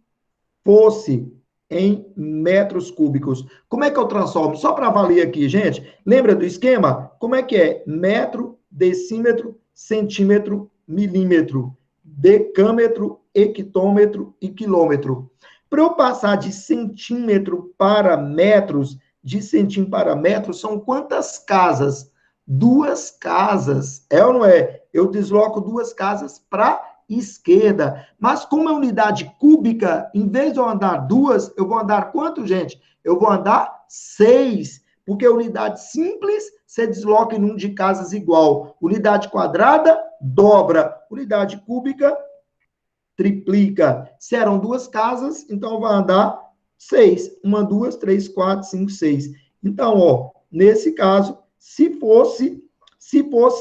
fosse em metros cúbicos. Como é que eu transformo? Só para avaliar aqui, gente. Lembra do esquema? Como é que é? Metro, decímetro, centímetro, milímetro, decâmetro, hectômetro e quilômetro. Para eu passar de centímetro para metros, de centímetro para metros, são quantas casas? 2 casas. É ou não é? Eu desloco 2 casas para esquerda. Mas como é unidade cúbica, em vez de eu andar 2, eu vou andar quanto, gente? Eu vou andar 6, porque unidade simples, você desloca em número de casas igual. Unidade quadrada, dobra. Unidade cúbica, triplica. Se eram 2 casas, então vai andar 6. 1, 2, 3, 4, 5, 6. Então, ó, nesse caso, se fosse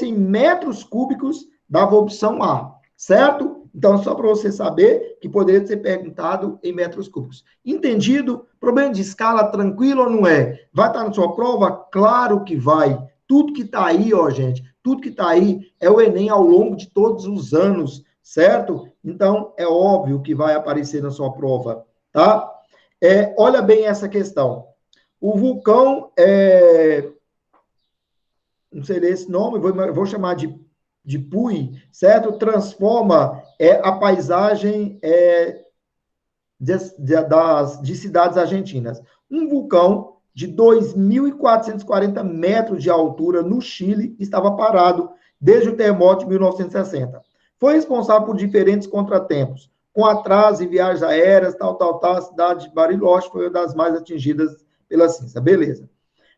em metros cúbicos, dava a opção A. Certo? Então, só para você saber que poderia ser perguntado em metros cúbicos. Entendido? Problema de escala, tranquilo ou não é? Vai estar na sua prova? Claro que vai. Tudo que está aí, ó, gente, tudo que está aí é o Enem ao longo de todos os anos, certo? Então, é óbvio que vai aparecer na sua prova, tá? Olha bem essa questão. O vulcão, não sei esse nome, vou chamar de Puy, certo? Transforma a paisagem de cidades argentinas. Um vulcão de 2.440 metros de altura no Chile estava parado desde o terremoto de 1960. Foi responsável por diferentes contratempos, com atraso em viagens aéreas, tal. A cidade de Bariloche foi uma das mais atingidas pela cinza. Beleza.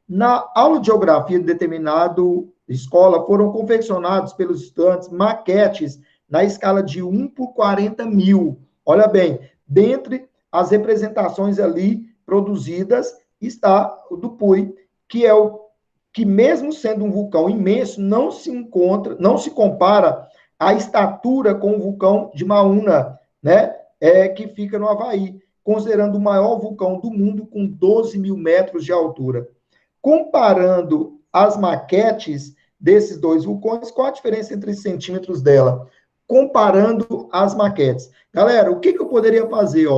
Na aula de geografia de determinado escola, foram confeccionados pelos estudantes maquetes na escala de 1 por 40 mil. Olha bem, dentre as representações ali produzidas está o do Puy, que é o que, mesmo sendo um vulcão imenso, não se compara à estatura com o vulcão de Mauna, né? Que fica no Havaí, considerando o maior vulcão do mundo com 12 mil metros de altura. Comparando as maquetes desses 2 vulcões, qual a diferença entre os centímetros dela? Comparando as maquetes. Galera, o que eu poderia fazer?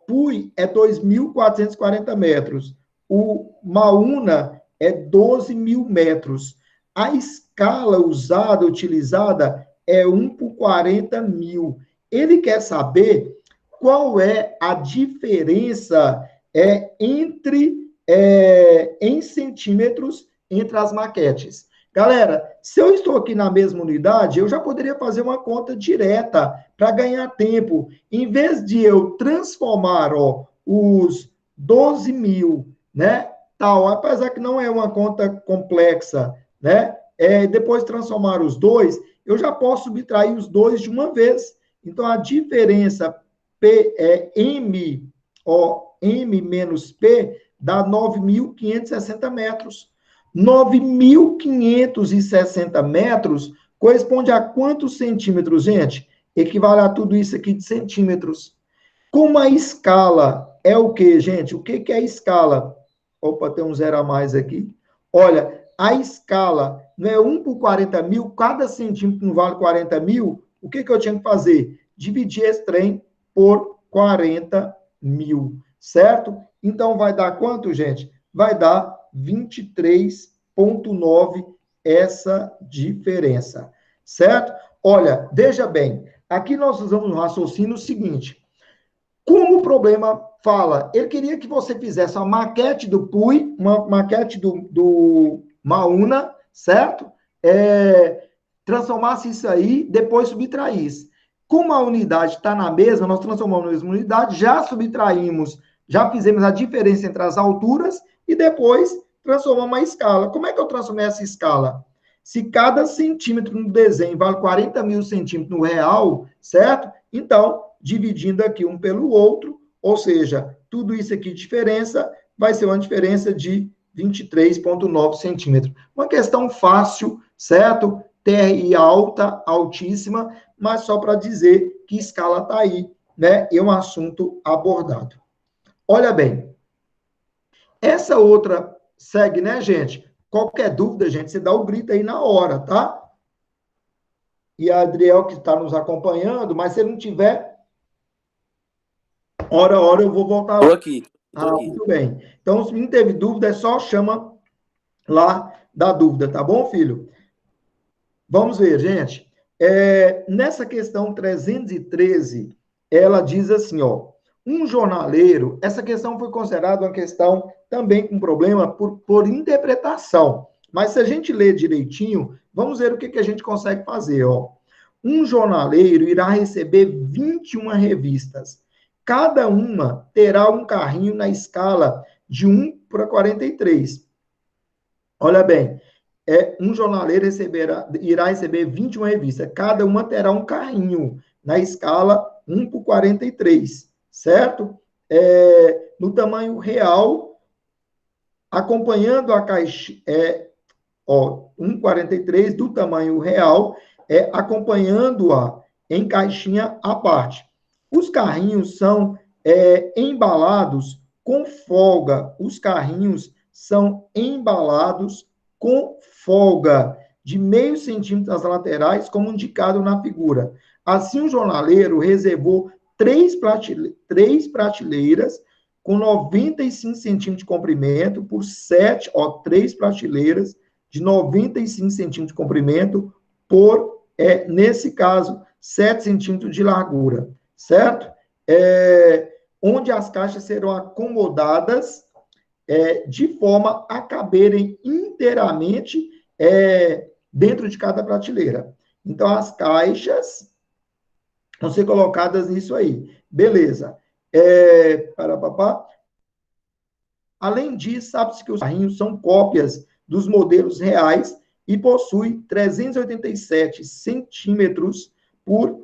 Puy é 2.440 metros. O Mauna é 12 mil metros. A escala utilizada, é 1 por 40 mil. Ele quer saber qual é a diferença em centímetros entre as maquetes. Galera, se eu estou aqui na mesma unidade, eu já poderia fazer uma conta direta para ganhar tempo. Em vez de eu transformar os 12 mil, né, tal, apesar que não é uma conta complexa, né? Depois transformar os dois, eu já posso subtrair os dois de uma vez. Então, a diferença P é M, M menos P, dá 9.560 metros. 9.560 metros corresponde a quantos centímetros, gente? Equivale a tudo isso aqui de centímetros. Como a escala é o quê, gente? O que é a escala? Opa, tem um zero a mais aqui. Olha, a escala não é 1 por 40 mil, cada centímetro não vale 40 mil. O que eu tinha que fazer? Dividir esse trem por 40 mil, certo? Então, vai dar quanto, gente? Vai dar 23,9 essa diferença, certo? Olha, veja bem, aqui nós usamos um raciocínio seguinte. Como o problema fala, ele queria que você fizesse uma maquete do PUI, uma maquete do Mauna, certo? Transformasse isso aí, depois subtraísse. Como a unidade está na mesma, nós transformamos na mesma unidade, já subtraímos, já fizemos a diferença entre as alturas e depois transformamos a escala. Como é que eu transformei essa escala? Se cada centímetro no desenho vale 40 mil centímetros no real, certo? Então, dividindo aqui um pelo outro, ou seja, tudo isso aqui de diferença vai ser uma diferença de 23,9 centímetros. Uma questão fácil, certo? TRI alta, altíssima, mas só para dizer que escala está aí, né? É um assunto abordado. Olha bem, essa outra segue, né, gente? Qualquer dúvida, gente, você dá o grito aí na hora, tá? E a Adriel que está nos acompanhando, mas se ele não tiver, hora eu vou voltar lá. Estou aqui. Muito bem. Então, se não teve dúvida, é só chama lá da dúvida, tá bom, filho? Vamos ver, gente. Nessa questão 313, ela diz assim, ó, um jornaleiro, essa questão foi considerada uma questão também com problema por interpretação. Mas se a gente ler direitinho, vamos ver o que a gente consegue fazer, ó. Um jornaleiro irá receber 21 revistas. Cada uma terá um carrinho na escala de 1 para 43. Olha bem, um jornaleiro irá receber 21 revistas. Cada uma terá um carrinho na escala 1 por 43, certo? No tamanho real, acompanhando a caixa, 1,43 do tamanho real, acompanhando-a em caixinha à parte. Os carrinhos são embalados com folga. Os carrinhos são embalados com folga de meio centímetro nas laterais, como indicado na figura. Assim, o jornaleiro reservou três prateleiras com 95 centímetros de comprimento por 7, três prateleiras de 95 centímetros de comprimento por, nesse caso, 7 centímetros de largura, certo? Onde as caixas serão acomodadas de forma a caberem inteiramente dentro de cada prateleira. Então, as caixas vão ser colocadas nisso aí. Beleza. Além disso, sabe-se que os carrinhos são cópias dos modelos reais e possuem 387 centímetros por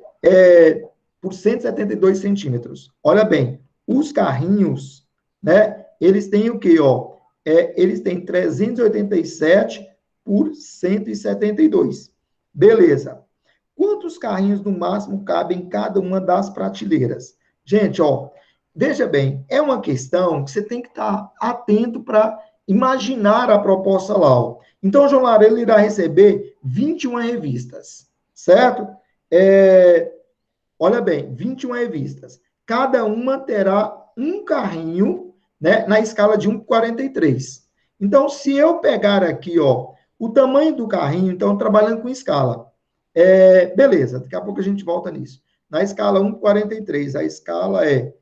172 centímetros. Olha bem, os carrinhos, né, eles têm o quê, ó? Eles têm 387 por 172. Beleza. Quantos carrinhos, no máximo, cabem em cada uma das prateleiras? Gente, ó, veja bem, é uma questão que você tem que estar atento para imaginar a proposta lá, ó. Então, o jornaleiro irá receber 21 revistas, certo? Olha bem, 21 revistas. Cada uma terá um carrinho, né, na escala de 1 por 43. Então, se eu pegar aqui, ó, o tamanho do carrinho, então, trabalhando com escala. Beleza, daqui a pouco a gente volta nisso. Na escala 1 por 43, a escala é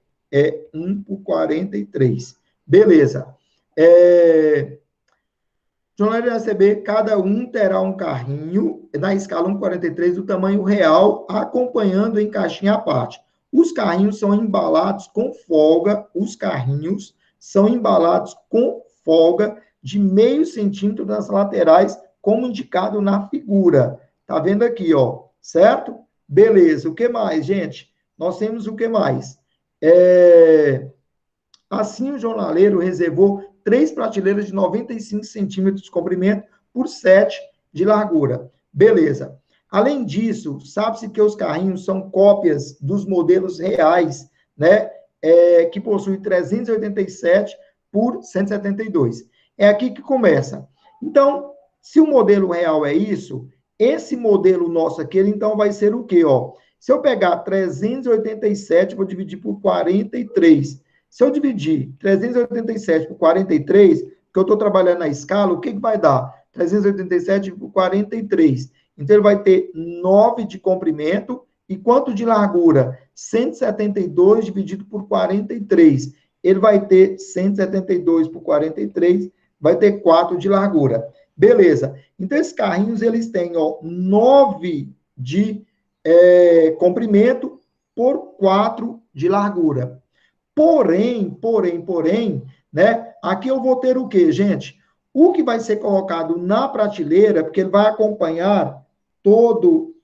1 por 43. Beleza. Jornaleiro receber, cada um terá um carrinho na escala 1 por 43 do tamanho real, acompanhando em caixinha à parte. Os carrinhos são embalados com folga. Os carrinhos são embalados com folga de meio centímetro nas laterais, como indicado na figura. Tá vendo aqui, ó, certo? Beleza, o que mais, gente? Nós temos o que mais? Assim, o jornaleiro reservou 3 prateleiras de 95 centímetros de comprimento por 7 de largura. Beleza. Além disso, sabe-se que os carrinhos são cópias dos modelos reais, né? Que possui 387 por 172. É aqui que começa. Então, se o modelo real é isso, esse modelo nosso aqui, ele então vai ser o quê? Ó? Se eu pegar 387, vou dividir por 43. Se eu dividir 387 por 43, que eu estou trabalhando na escala, o que vai dar? 387 por 43. Então, ele vai ter 9 de comprimento e quanto de largura? 172 dividido por 43. Ele vai ter 172 por 43, vai ter 4 de largura. Beleza. Então, esses carrinhos, eles têm, ó, 9 de comprimento por 4 de largura. Porém, né? Aqui eu vou ter o quê, gente? O que vai ser colocado na prateleira, porque ele vai acompanhar todo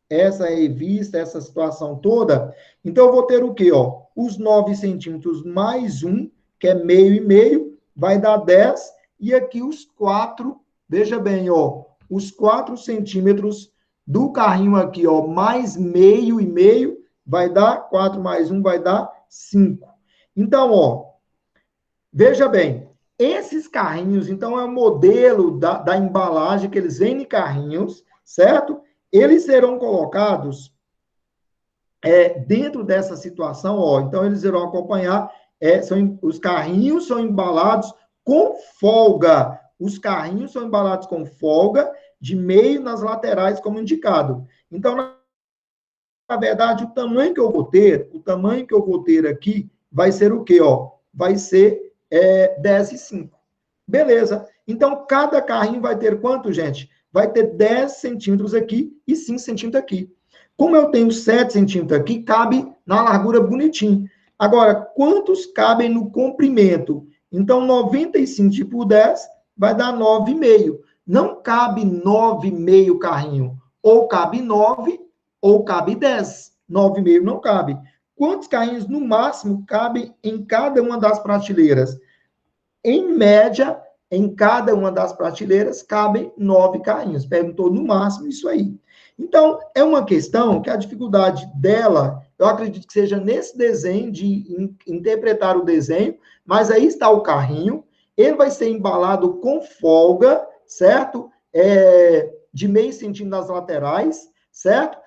essa revista, essa situação toda. Então, eu vou ter o quê, ó? Os 9 centímetros mais 1, que é meio e meio, vai dar 10. E aqui os 4, veja bem, ó, os 4 centímetros do carrinho aqui, ó, mais meio e meio, vai dar 4 mais 1, vai dar 5. Então, ó, veja bem, esses carrinhos, então, é o modelo da embalagem, que eles vêm em carrinhos, certo? Eles serão colocados dentro dessa situação, ó, então, eles irão acompanhar, os carrinhos são embalados com folga. Os carrinhos são embalados com folga, de meio nas laterais, como indicado. Então, na verdade, o tamanho que eu vou ter aqui vai ser o quê, ó? Vai ser 10 e 5. Beleza. Então, cada carrinho vai ter quanto, gente? Vai ter 10 centímetros aqui e 5 centímetros aqui. Como eu tenho 7 centímetros aqui, cabe na largura bonitinho. Agora, quantos cabem no comprimento? Então, 95 por 10 vai dar 9,5. Não cabe 9,5 carrinho. Ou cabe 9, ou cabe 10. 9,5 não cabe. Quantos carrinhos, no máximo, cabem em cada uma das prateleiras? Em média, em cada uma das prateleiras, cabem 9 carrinhos. Perguntou no máximo isso aí. Então, é uma questão que a dificuldade dela, eu acredito que seja nesse desenho, de interpretar o desenho, mas aí está o carrinho, ele vai ser embalado com folga, certo? De meio centímetro nas laterais, certo?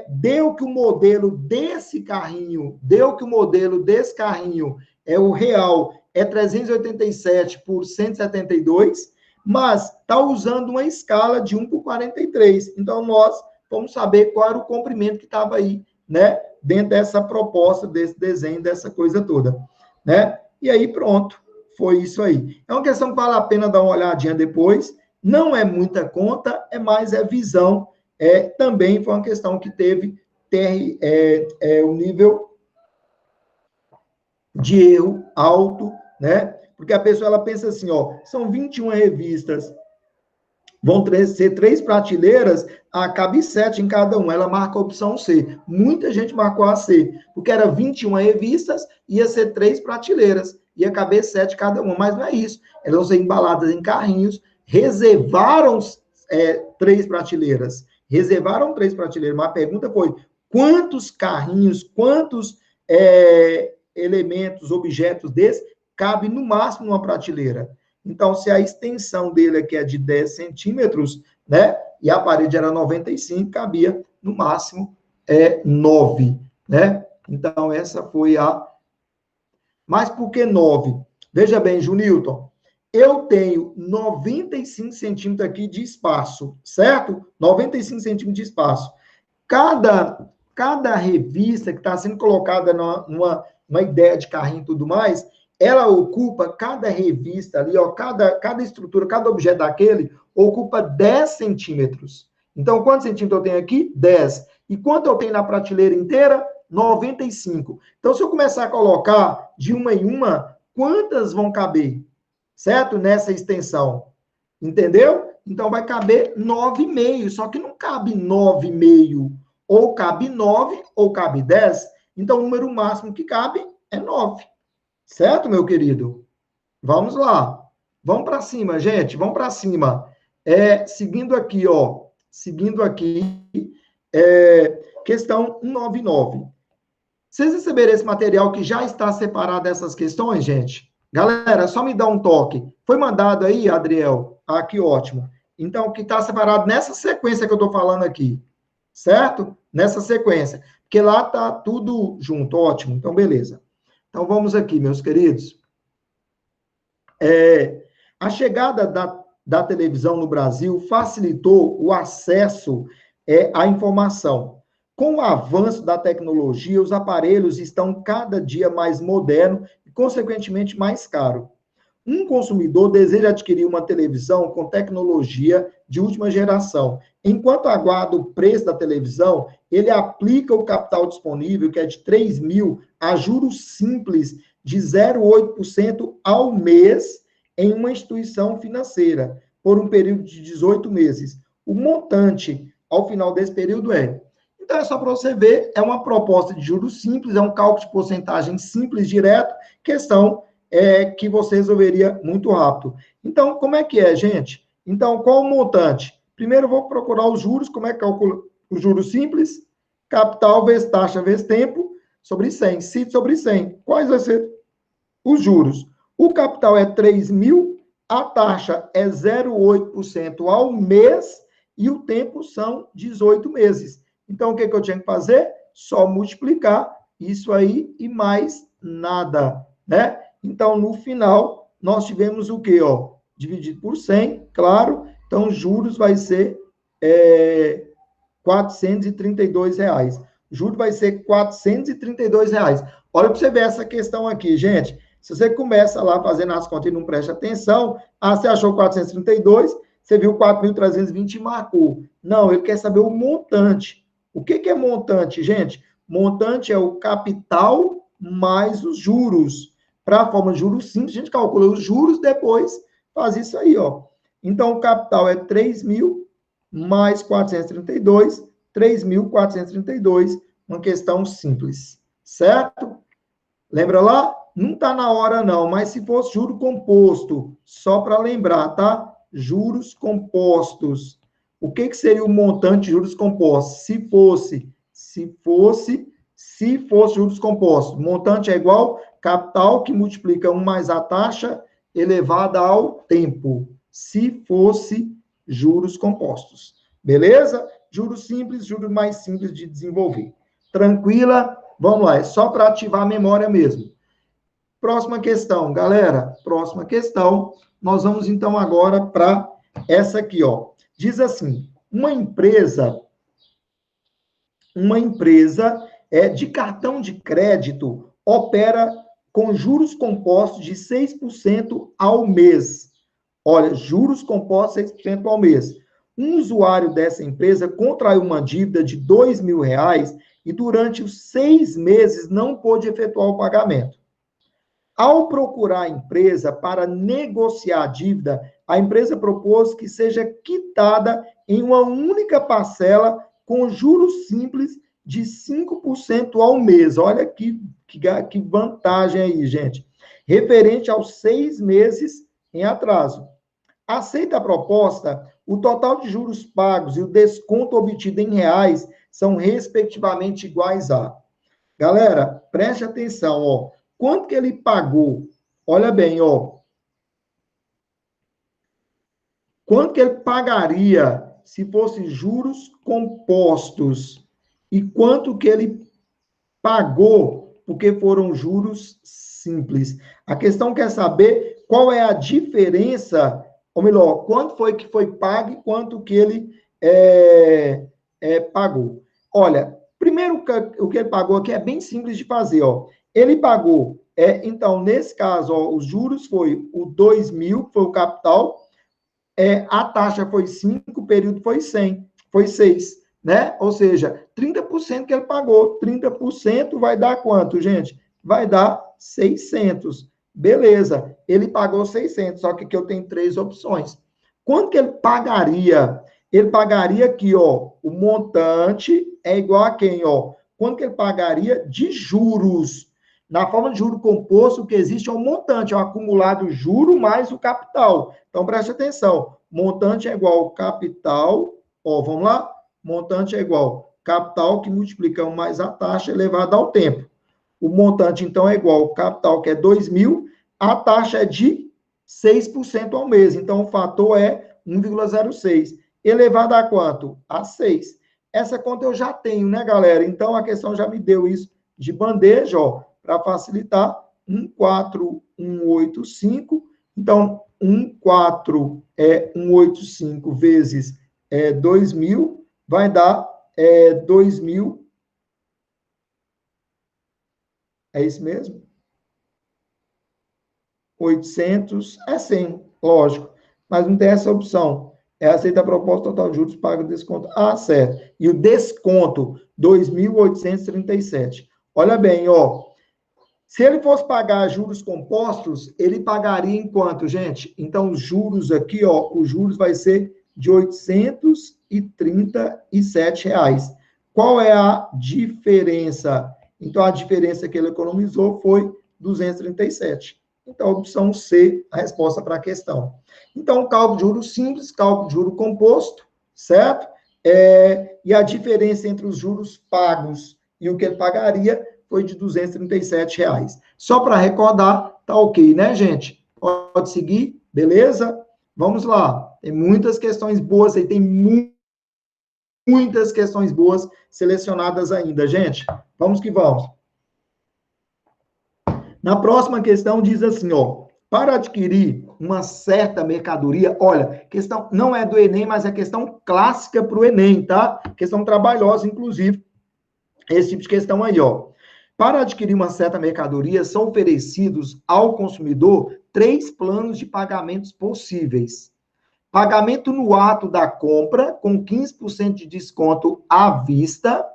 Deu que o modelo desse carrinho, é o real, é 387 por 172, mas está usando uma escala de 1 por 43. Então, nós vamos saber qual era o comprimento que estava aí, né? Dentro dessa proposta, desse desenho, dessa coisa toda, né? E aí, pronto. Foi isso aí. É uma questão que vale a pena dar uma olhadinha depois. Não é muita conta, mais visão. Também foi uma questão que teve um nível de erro alto, né? Porque a pessoa ela pensa assim, ó, são 21 revistas, vão ser 3 prateleiras, cabe 7 em cada uma. Ela marca a opção C. Muita gente marcou a C, porque era 21 revistas, ia ser 3 prateleiras, ia caber 7 cada uma, mas não é isso. Elas vão ser embaladas em carrinhos, reservaram 3 prateleiras. Mas a pergunta foi, quantos carrinhos, quantos elementos, objetos desses, cabe no máximo numa prateleira? Então, se a extensão dele aqui é de 10 centímetros, né, e a parede era 95, cabia no máximo 9, né? Então, essa foi a... Mas por que 9? Veja bem, Junilton, eu tenho 95 centímetros aqui de espaço, certo? 95 centímetros de espaço. Cada revista que está sendo colocada numa ideia de carrinho e tudo mais, ela ocupa, cada revista ali, ó, cada estrutura, cada objeto daquele, ocupa 10 centímetros. Então, quantos centímetros eu tenho aqui? 10. E quanto eu tenho na prateleira inteira? 95. Então, se eu começar a colocar de uma em uma, quantas vão caber? certo? Nessa extensão. Entendeu? Então, vai caber 9,5, só que não cabe 9,5. Ou cabe 9, ou cabe 10. Então, o número máximo que cabe é 9. Certo, meu querido? Vamos lá. Vamos para cima, gente. Vamos para cima. Seguindo aqui, ó. Seguindo aqui, questão 199. Vocês receberam esse material que já está separado dessas questões, gente? Galera, só me dá um toque. Foi mandado aí, Adriel? Ah, que ótimo. Então, que está separado nessa sequência que eu estou falando aqui. Certo? Nessa sequência. Porque lá está tudo junto. Ótimo. Então, beleza. Então, vamos aqui, meus queridos. A chegada da televisão no Brasil facilitou o acesso à informação. Com o avanço da tecnologia, os aparelhos estão cada dia mais modernos e, consequentemente, mais caros. Um consumidor deseja adquirir uma televisão com tecnologia de última geração. Enquanto aguarda o preço da televisão, ele aplica o capital disponível, que é de 3 mil, a juros simples de 0,8% ao mês em uma instituição financeira, por um período de 18 meses. O montante, ao final desse período, Então, é só para você ver, é uma proposta de juros simples, é um cálculo de porcentagem simples, direto, questão que você resolveria muito rápido. Então, como é que é, gente? Então, qual o montante? Primeiro, eu vou procurar os juros, como é que calcula os juros simples? Capital vezes taxa vezes tempo, sobre 100. CIT sobre 100. Quais vão ser os juros? O capital é 3 mil, a taxa é 0,8% ao mês, e o tempo são 18 meses. Então, o que eu tinha que fazer? Só multiplicar isso aí e mais nada, né? Então, no final, nós tivemos o quê? Ó? Dividido por 100, claro. Então, juros vai ser R$432. Juros vai ser R$432. Olha para você ver essa questão aqui, gente. Se você começa lá fazendo as contas e não presta atenção, você achou 432, você viu 4.320 e marcou. Não, ele quer saber o montante. O que é montante, gente? Montante é o capital mais os juros. Para a forma de juros simples, a gente calcula os juros, depois faz isso aí, ó. Então, o capital é 3 mil mais 432, 3.432, uma questão simples, certo? Lembra lá? Não está na hora, não, mas se fosse juro composto, só para lembrar, tá? Juros compostos. O que seria o montante de juros compostos? Se fosse juros compostos, montante é igual capital que multiplica 1 mais a taxa elevada ao tempo. Se fosse juros compostos. Beleza? Juros simples, juros mais simples de desenvolver. Tranquila? Vamos lá, é só para ativar a memória mesmo. Próxima questão, galera. Próxima questão. Nós vamos, então, agora para essa aqui, ó. Diz assim, uma empresa de cartão de crédito opera com juros compostos de 6% ao mês. Olha, juros compostos 6% ao mês. Um usuário dessa empresa contraiu uma dívida de R$2.000 e durante os 6 meses não pôde efetuar o pagamento. Ao procurar a empresa para negociar a dívida, a empresa propôs que seja quitada em uma única parcela com juros simples de 5% ao mês. Olha que vantagem aí, gente. Referente aos 6 meses em atraso. Aceita a proposta, o total de juros pagos e o desconto obtido em reais são respectivamente iguais a... Galera, preste atenção, ó. Quanto que ele pagou? Olha bem, ó. Quanto que ele pagaria se fosse juros compostos? E quanto que ele pagou porque foram juros simples? A questão quer saber qual é a diferença, ou melhor, quanto foi que foi pago e quanto que ele pagou. Olha, primeiro o que ele pagou aqui é bem simples de fazer, ó. Ele pagou, então, nesse caso, ó, os juros foi o 2.000, foi o capital, a taxa foi 5, o período foi 100, foi 6, né? Ou seja, 30% que ele pagou, 30% vai dar quanto, gente? Vai dar 600, Beleza, ele pagou 600, só que aqui eu tenho 3 opções. Quanto que ele pagaria? Ele pagaria aqui, ó, o montante é igual a quem, ó? Quanto que ele pagaria de juros? Na forma de juro composto, o que existe é o montante, é o acumulado juro mais o capital. Então, preste atenção. Montante é igual ao capital, ó, vamos lá? Montante é igual capital que multiplicamos mais a taxa elevada ao tempo. O montante, então, é igual ao capital, que é 2.000, a taxa é de 6% ao mês. Então, o fator é 1,06. Elevado a quanto? A 6. Essa conta eu já tenho, né, galera? Então, a questão já me deu isso de bandeja, ó, para facilitar, 14185. Então, 14185 vezes 2.000 vai dar 2.000. É isso mesmo? 800 é 100, lógico. Mas não tem essa opção. É aceita a proposta total de juros, paga o desconto. Ah, certo. E o desconto, 2.837. Olha bem, ó. Se ele fosse pagar juros compostos, ele pagaria em quanto, gente? Então, os juros aqui, ó, os juros vai ser de R$ 837. Qual é a diferença? Então, a diferença que ele economizou foi 237. Então, a opção C, a resposta para a questão. Então, cálculo de juros simples, cálculo de juro composto, certo? E a diferença entre os juros pagos e o que ele pagaria foi de R$ 237. Só para recordar, tá ok, né, gente? Pode seguir, beleza? Vamos lá. Tem muitas questões boas aí, tem muitas questões boas selecionadas ainda, gente. Vamos que vamos. Na próxima questão diz assim, ó, para adquirir uma certa mercadoria, olha, questão não é do Enem, mas é questão clássica para o Enem, tá? Questão trabalhosa, inclusive, esse tipo de questão aí, ó. Para adquirir uma certa mercadoria, são oferecidos ao consumidor 3 planos de pagamentos possíveis. Pagamento no ato da compra, com 15% de desconto à vista.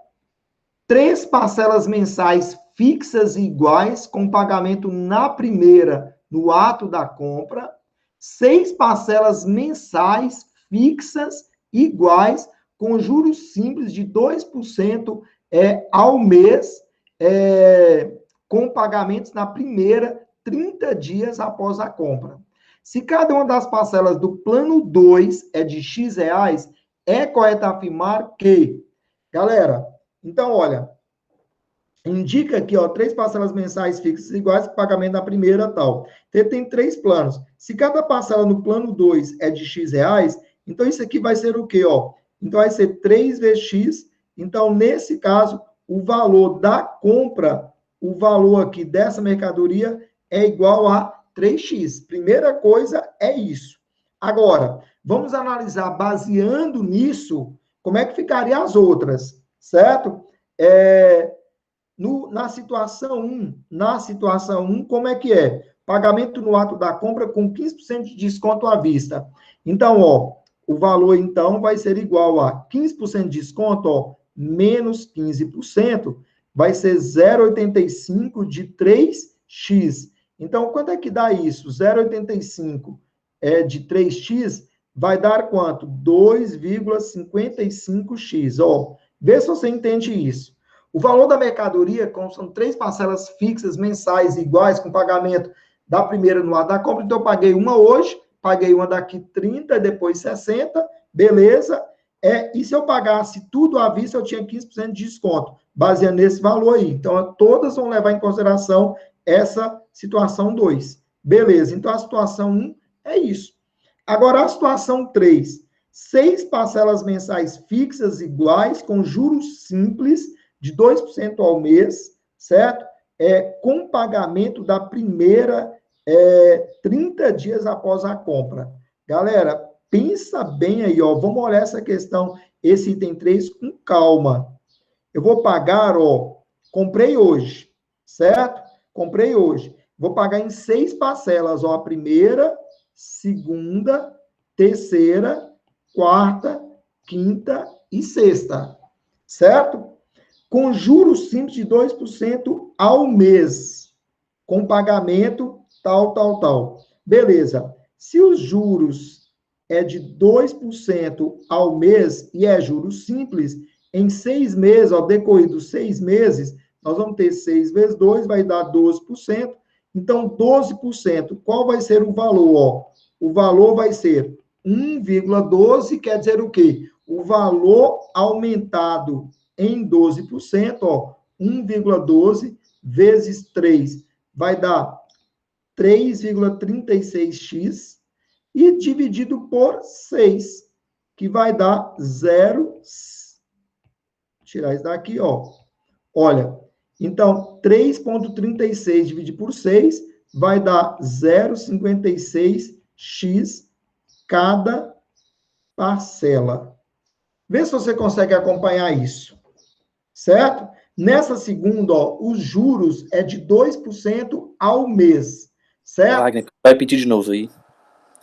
3 parcelas mensais fixas e iguais, com pagamento na primeira, no ato da compra. 6 parcelas mensais fixas iguais, com juros simples de 2% ao mês, com pagamentos na primeira 30 dias após a compra. Se cada uma das parcelas do plano 2 é de X reais, é correto afirmar que, galera, então, olha, indica aqui, ó, 3 parcelas mensais fixas iguais, pagamento na primeira tal. Então, tem 3 planos. Se cada parcela no plano 2 é de X reais, então isso aqui vai ser o quê, ó? Então, vai ser 3 vezes X. Então, nesse caso, o valor da compra, o valor aqui dessa mercadoria é igual a 3x. Primeira coisa é isso. Agora, vamos analisar, baseando nisso, como é que ficaria as outras, certo? Na situação 1, como é que é? Pagamento no ato da compra com 15% de desconto à vista. Então, ó, o valor, então, vai ser igual a 15% de desconto, ó, menos 15%, vai ser 0,85 de 3x. Então, quanto é que dá isso? 0,85 de 3x vai dar quanto? 2,55x. Ó, vê se você entende isso. O valor da mercadoria, como são 3 parcelas fixas mensais iguais, com pagamento da primeira no ato da compra, então eu paguei uma hoje, paguei uma daqui 30, depois 60, beleza? E se eu pagasse tudo à vista, eu tinha 15% de desconto, baseado nesse valor aí. Então, todas vão levar em consideração essa situação 2. Beleza, então a situação 1 é isso. Agora, a situação 3. 6 parcelas mensais fixas iguais, com juros simples, de 2% ao mês, certo? Com pagamento da primeira 30 dias após a compra. Galera, pensa bem aí, ó. Vamos olhar essa questão, esse item 3, com calma. Eu vou pagar, ó, comprei hoje, certo? Comprei hoje. Vou pagar em 6 parcelas, ó. A primeira, segunda, terceira, quarta, quinta e sexta, certo? Com juros simples de 2% ao mês, com pagamento tal. Beleza. Se os juros é de 2% ao mês e é juros simples, em 6 meses, ó, decorridos 6 meses, nós vamos ter 6 vezes 2, vai dar 12%. Então, 12%, qual vai ser o valor? Ó? O valor vai ser 1,12, quer dizer o quê? O valor aumentado em 12%, ó, 1,12 vezes 3 vai dar 3,36x e dividido por 6, que vai dar 0. Tirar isso daqui, ó. Olha, então, 3,36 dividido por 6 vai dar 0,56x cada parcela. Vê se você consegue acompanhar isso, certo? Nessa segunda, ó, os juros é de 2% ao mês, certo? Wagner, vai repetir de novo aí.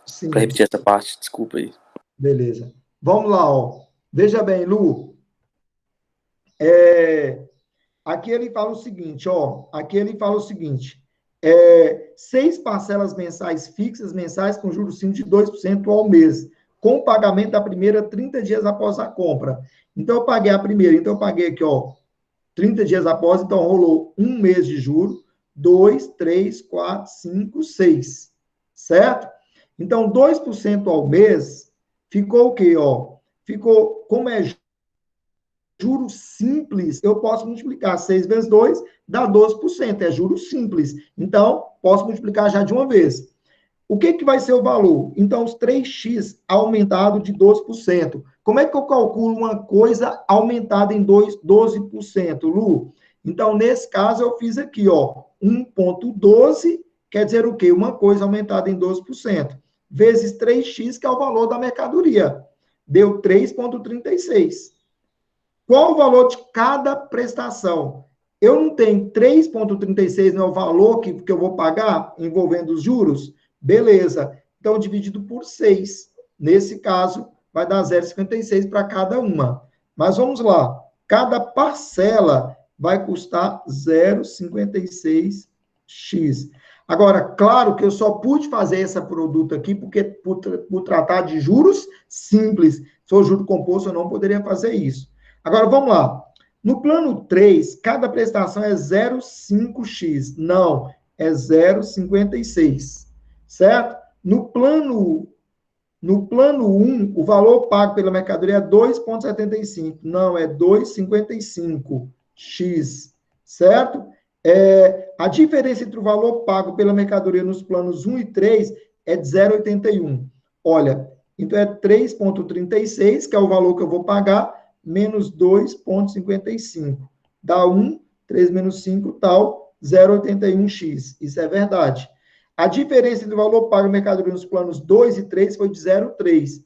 Sim. Para repetir essa parte, desculpa aí. Beleza. Vamos lá, ó. Veja bem, Lu. Aqui ele fala o seguinte, ó. Aqui ele fala o seguinte. 6 parcelas mensais fixas, mensais com juros simples de 2% ao mês, com o pagamento da primeira 30 dias após a compra. Então, eu paguei a primeira. Então, eu paguei aqui, ó, 30 dias após. Então, rolou um mês de juro. 2, 3, 4, 5, 6. Certo? Então, 2% ao mês, ficou o quê, ó? Ficou, como é juros simples, eu posso multiplicar 6 vezes 2, dá 12%, é juros simples. Então, posso multiplicar já de uma vez. O que vai ser o valor? Então, os 3x aumentado de 12%. Como é que eu calculo uma coisa aumentada em 12%, Lu? Então, nesse caso, eu fiz aqui, ó, 1,12, quer dizer o quê? Uma coisa aumentada em 12%, vezes 3x, que é o valor da mercadoria. Deu 3,36. Qual o valor de cada prestação? Eu não tenho 3,36, não é o valor que eu vou pagar envolvendo os juros? Beleza. Então, dividido por 6. Nesse caso, vai dar 0,56 para cada uma. Mas vamos lá. Cada parcela vai custar 0,56x. Agora, claro que eu só pude fazer esse produto aqui porque por tratar de juros simples. Se for juro composto, eu não poderia fazer isso. Agora, vamos lá. No plano 3, cada prestação é 0,5x. Não, é 0,56. Certo? No plano 1, o valor pago pela mercadoria é 2,75. Não, é 2,55x. Certo? A diferença entre o valor pago pela mercadoria nos planos 1 e 3 é de 0,81. Olha, então é 3,36, que é o valor que eu vou pagar, menos 2,55. Dá 1, 3 menos 5, tal, 0,81x. Isso é verdade. A diferença do valor pago no mercadoria nos planos 2 e 3 foi de 0,3.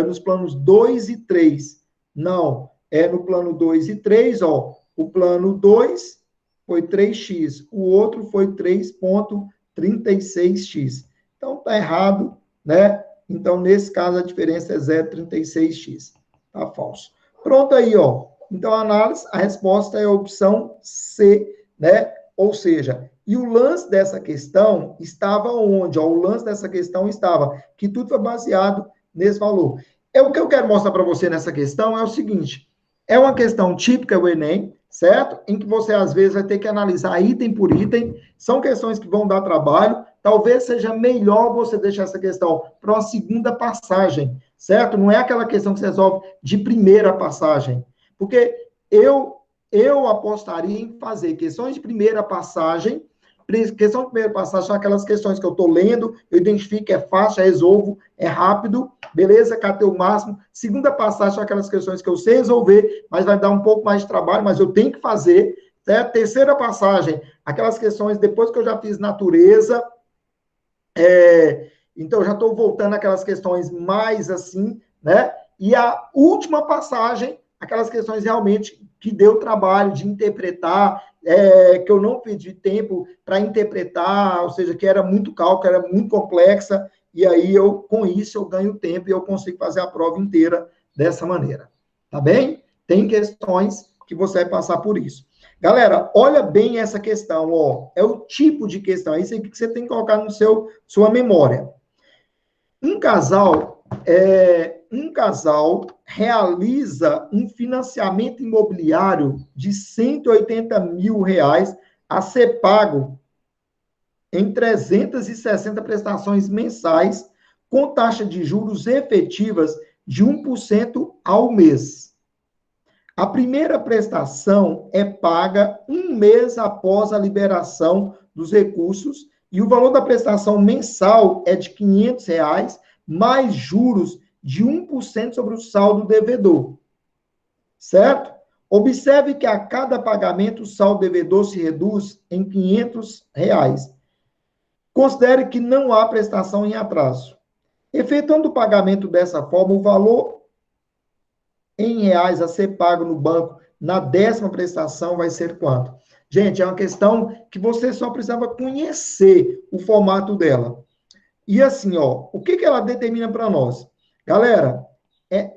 Nos planos 2 e 3. Não, no plano 2 e 3, ó, o plano 2 foi 3x, o outro foi 3,36x. Então, tá errado, né? Então, nesse caso, a diferença é 0,36x. Tá falso. Pronto aí, ó. Então, a análise, a resposta é a opção C, né? Ou seja, e o lance dessa questão estava onde? Ó, o lance dessa questão estava que tudo foi baseado nesse valor. O que eu quero mostrar para você nessa questão é o seguinte, é uma questão típica do Enem, certo? Em que você, às vezes, vai ter que analisar item por item, são questões que vão dar trabalho, talvez seja melhor você deixar essa questão para uma segunda passagem, certo? Não é aquela questão que você resolve de primeira passagem. Porque eu apostaria em fazer questões de primeira passagem. Questão de primeira passagem são aquelas questões que eu estou lendo, eu identifico que é fácil, resolvo, é rápido, beleza, catei o máximo. Segunda passagem são aquelas questões que eu sei resolver, mas vai dar um pouco mais de trabalho, mas eu tenho que fazer. Certo? Terceira passagem, aquelas questões depois que eu já fiz natureza, então, eu já estou voltando àquelas questões mais assim, né? E a última passagem, aquelas questões realmente que deu trabalho de interpretar, que eu não pedi tempo para interpretar, ou seja, que era muito cálculo, era muito complexa, e aí com isso eu ganho tempo e eu consigo fazer a prova inteira dessa maneira. Tá bem? Tem questões que você vai passar por isso. Galera, olha bem essa questão, ó. É o tipo de questão, é isso aí que você tem que colocar no sua memória. Um casal realiza um financiamento imobiliário de 180 mil reais a ser pago em 360 prestações mensais, com taxa de juros efetivas de 1% ao mês. A primeira prestação é paga um mês após a liberação dos recursos e o valor da prestação mensal é de R$ 500, reais, mais juros de 1% sobre o saldo devedor. Certo? Observe que a cada pagamento o saldo devedor se reduz em R$ 500. Reais. Considere que não há prestação em atraso. Efetuando o pagamento dessa forma, o valor em reais a ser pago no banco na 10ª prestação vai ser quanto? Gente, é uma questão que você só precisava conhecer o formato dela. E assim, ó, o que ela determina para nós? Galera,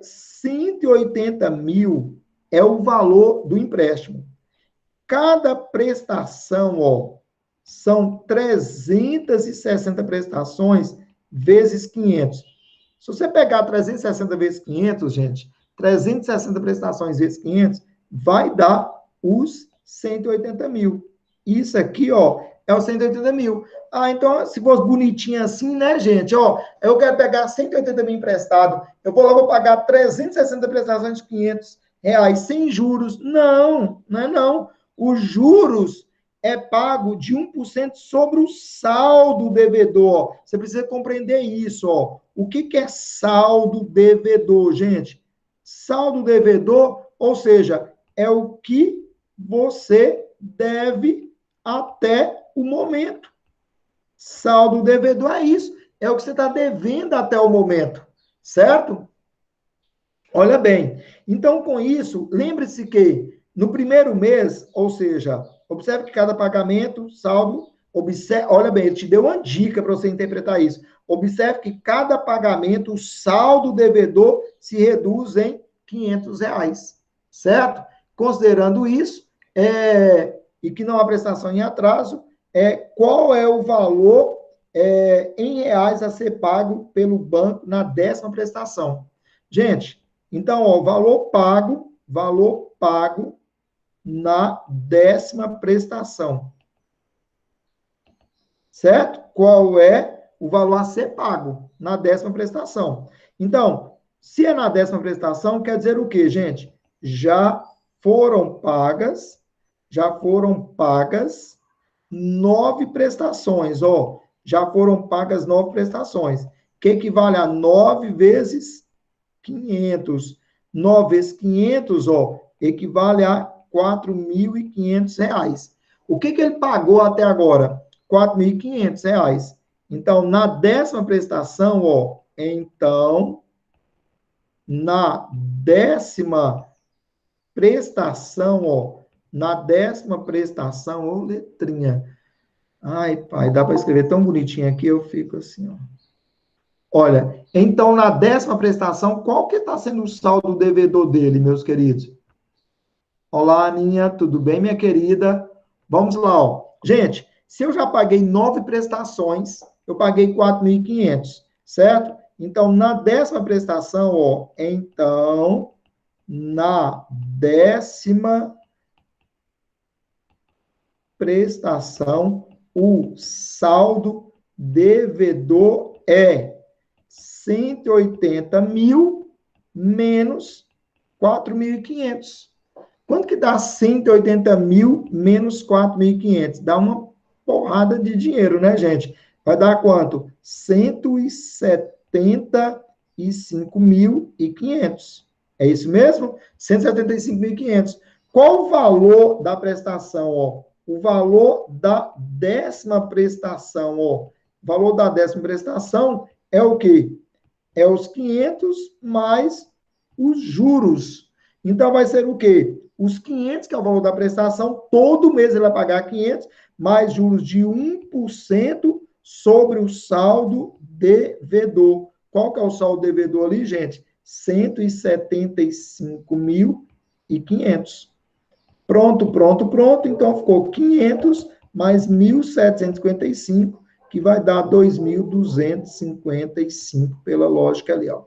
180 mil é o valor do empréstimo. Cada prestação, ó, são 360 prestações vezes 500. Se você pegar 360 vezes 500, gente, 360 prestações vezes 500, vai dar os 180 mil. Isso aqui, ó, é os 180 mil. Ah, então, se fosse bonitinho assim, né, gente? Ó, eu quero pegar 180 mil emprestado, eu vou lá, vou pagar 360 prestações de 500 reais sem juros. Não, não é não. Os juros é pago de 1% sobre o saldo devedor. Você precisa compreender isso, ó. O que é saldo devedor, gente? Saldo devedor, ou seja, é o que você deve até o momento. Saldo devedor é isso, é o que você está devendo até o momento, certo? Olha bem, então com isso, lembre-se que no primeiro mês, ou seja, observe que cada pagamento, saldo, olha bem, ele te deu uma dica para você interpretar isso. Observe que cada pagamento, o saldo devedor se reduz em R$ 500, reais, certo? Considerando isso, e que não há prestação em atraso, qual é o valor em reais a ser pago pelo banco na 10ª prestação? Gente, então, ó, valor pago na 10ª prestação. Certo? Qual é o valor a ser pago na 10ª prestação? Então, se é na 10ª prestação, quer dizer o quê, gente? Já foram pagas 9 prestações, ó. Já foram pagas 9 prestações, que equivale a 9 vezes 500. 9 vezes 500, ó, equivale a R$ 4.500. O que ele pagou até agora? R$ 4.500. Então, na 10ª prestação, ó, na 10ª prestação, ó, na 10ª prestação, ô, letrinha. Ai, pai, dá para escrever tão bonitinho aqui, eu fico assim, ó. Olha, então, na 10ª prestação, qual que está sendo o saldo devedor dele, meus queridos? Olá, Aninha, tudo bem, minha querida? Vamos lá, ó. Gente, se eu já paguei 9 prestações, eu paguei 4.500, certo? Então, na 10ª prestação, ó, na 10ª prestação, o saldo devedor é 180 mil menos 4.500. Quanto que dá 180 mil menos 4.500? Dá uma porrada de dinheiro, né, gente? Vai dar quanto? 175.500. É isso mesmo? 175.500. Qual o valor da prestação, ó? O valor da 10ª prestação, ó. O valor da 10ª prestação é o quê? É os 500 mais os juros. Então, vai ser o quê? Os 500, que é o valor da prestação, todo mês ele vai pagar 500, mais juros de 1% sobre o saldo devedor. Qual que é o saldo devedor ali, gente? 175.500. Pronto, pronto, pronto. Então, ficou 500 mais 1.755, que vai dar 2.255 pela lógica ali, ó.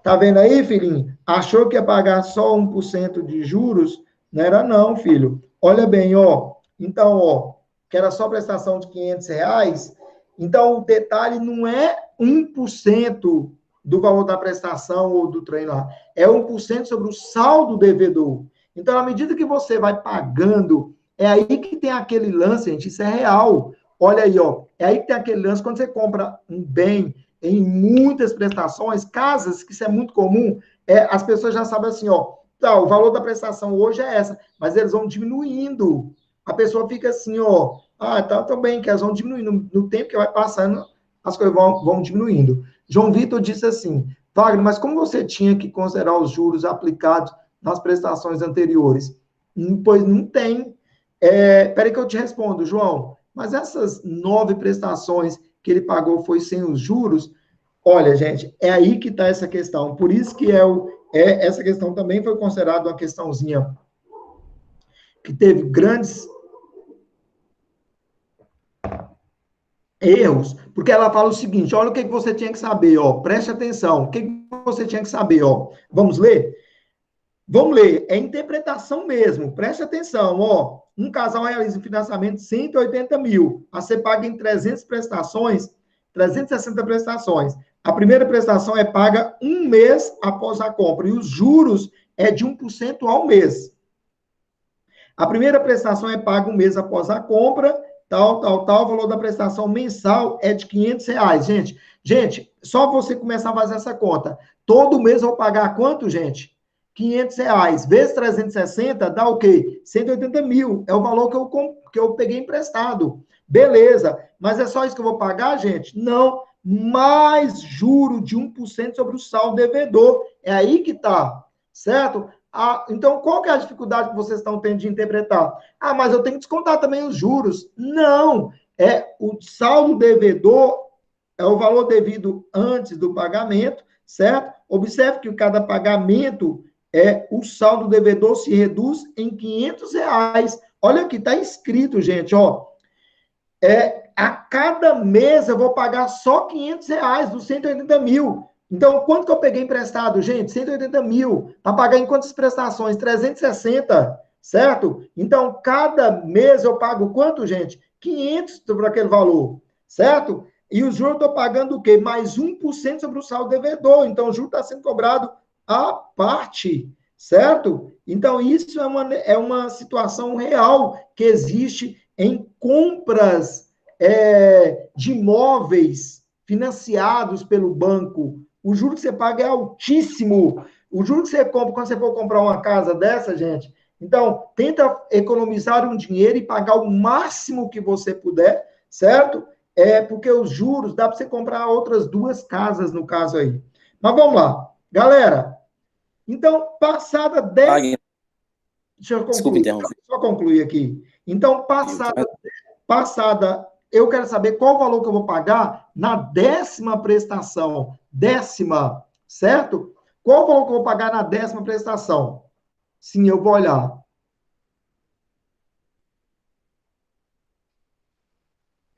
Tá vendo aí, filhinho? Achou que ia pagar só 1% de juros? Não era não, filho. Olha bem, ó. Então, ó, que era só prestação de R$ 500. Então, o detalhe não é 1% do valor da prestação ou do treino lá. É 1% sobre o saldo devedor. Então, à medida que você vai pagando, é aí que tem aquele lance, gente, isso é real. Olha aí, ó. É aí que tem aquele lance, quando você compra um bem em muitas prestações, casas, que isso é muito comum, as pessoas já sabem assim, ó, tá, o valor da prestação hoje é essa, mas eles vão diminuindo. A pessoa fica assim, ó, tá bem, que elas vão diminuindo. No tempo que vai passando, as coisas vão diminuindo. João Vitor disse assim, Wagner, mas como você tinha que considerar os juros aplicados nas prestações anteriores? Pois não tem. Peraí que eu te respondo, João. Mas essas 9 prestações que ele pagou foi sem os juros? Olha, gente, é aí que está essa questão. Por isso que essa questão também foi considerada uma questãozinha que teve grandes erros, porque ela fala o seguinte, olha o que você tinha que saber, ó, preste atenção, o que você tinha que saber, ó. Vamos ler? Vamos ler, é interpretação mesmo, preste atenção, ó. Um casal realiza um financiamento de 180 mil, a ser pago em 300 prestações, 360 prestações. A primeira prestação é paga um mês após a compra, e os juros é de 1% ao mês. A primeira prestação é paga um mês após a compra, tal. O valor da prestação mensal é de R$ 500. Gente, só você começar a fazer essa conta. Todo mês eu vou pagar quanto, gente? R$ 500 vezes 360 dá o quê? 180 mil. É o valor que eu peguei emprestado. Beleza. Mas é só isso que eu vou pagar, gente? Não. Mais juro de 1% sobre o saldo devedor. É aí que tá. Certo? Então, qual que é a dificuldade que vocês estão tendo de interpretar? Mas eu tenho que descontar também os juros. Não. O saldo devedor é o valor devido antes do pagamento, certo? Observe que cada pagamento o saldo devedor se reduz em R$ 500. Olha aqui, está escrito, gente, ó. A cada mês eu vou pagar só R$ 500 dos 180 mil. Então, quanto que eu peguei emprestado, gente? 180 mil. Para pagar em quantas prestações? 360, certo? Então, cada mês eu pago quanto, gente? 500 sobre aquele valor, certo? E o juro eu estou pagando o quê? Mais 1% sobre o saldo devedor. Então, o juro está sendo cobrado à parte, certo? Então, isso é uma situação real que existe em compras de imóveis financiados pelo banco. O juro que você paga é altíssimo. O juro que você compra, quando você for comprar uma casa dessa, gente, então, tenta economizar um dinheiro e pagar o máximo que você puder, certo? Porque os juros, dá para você comprar outras 2 casas, no caso aí. Mas vamos lá. Galera, então, passada 10... Deixa eu Desculpa concluir. interromper. Só concluir aqui. Então, passada, eu quero saber qual o valor que eu vou pagar na 10ª prestação. 10ª, certo? Qual o valor que eu vou pagar na 10ª prestação? Sim, eu vou olhar.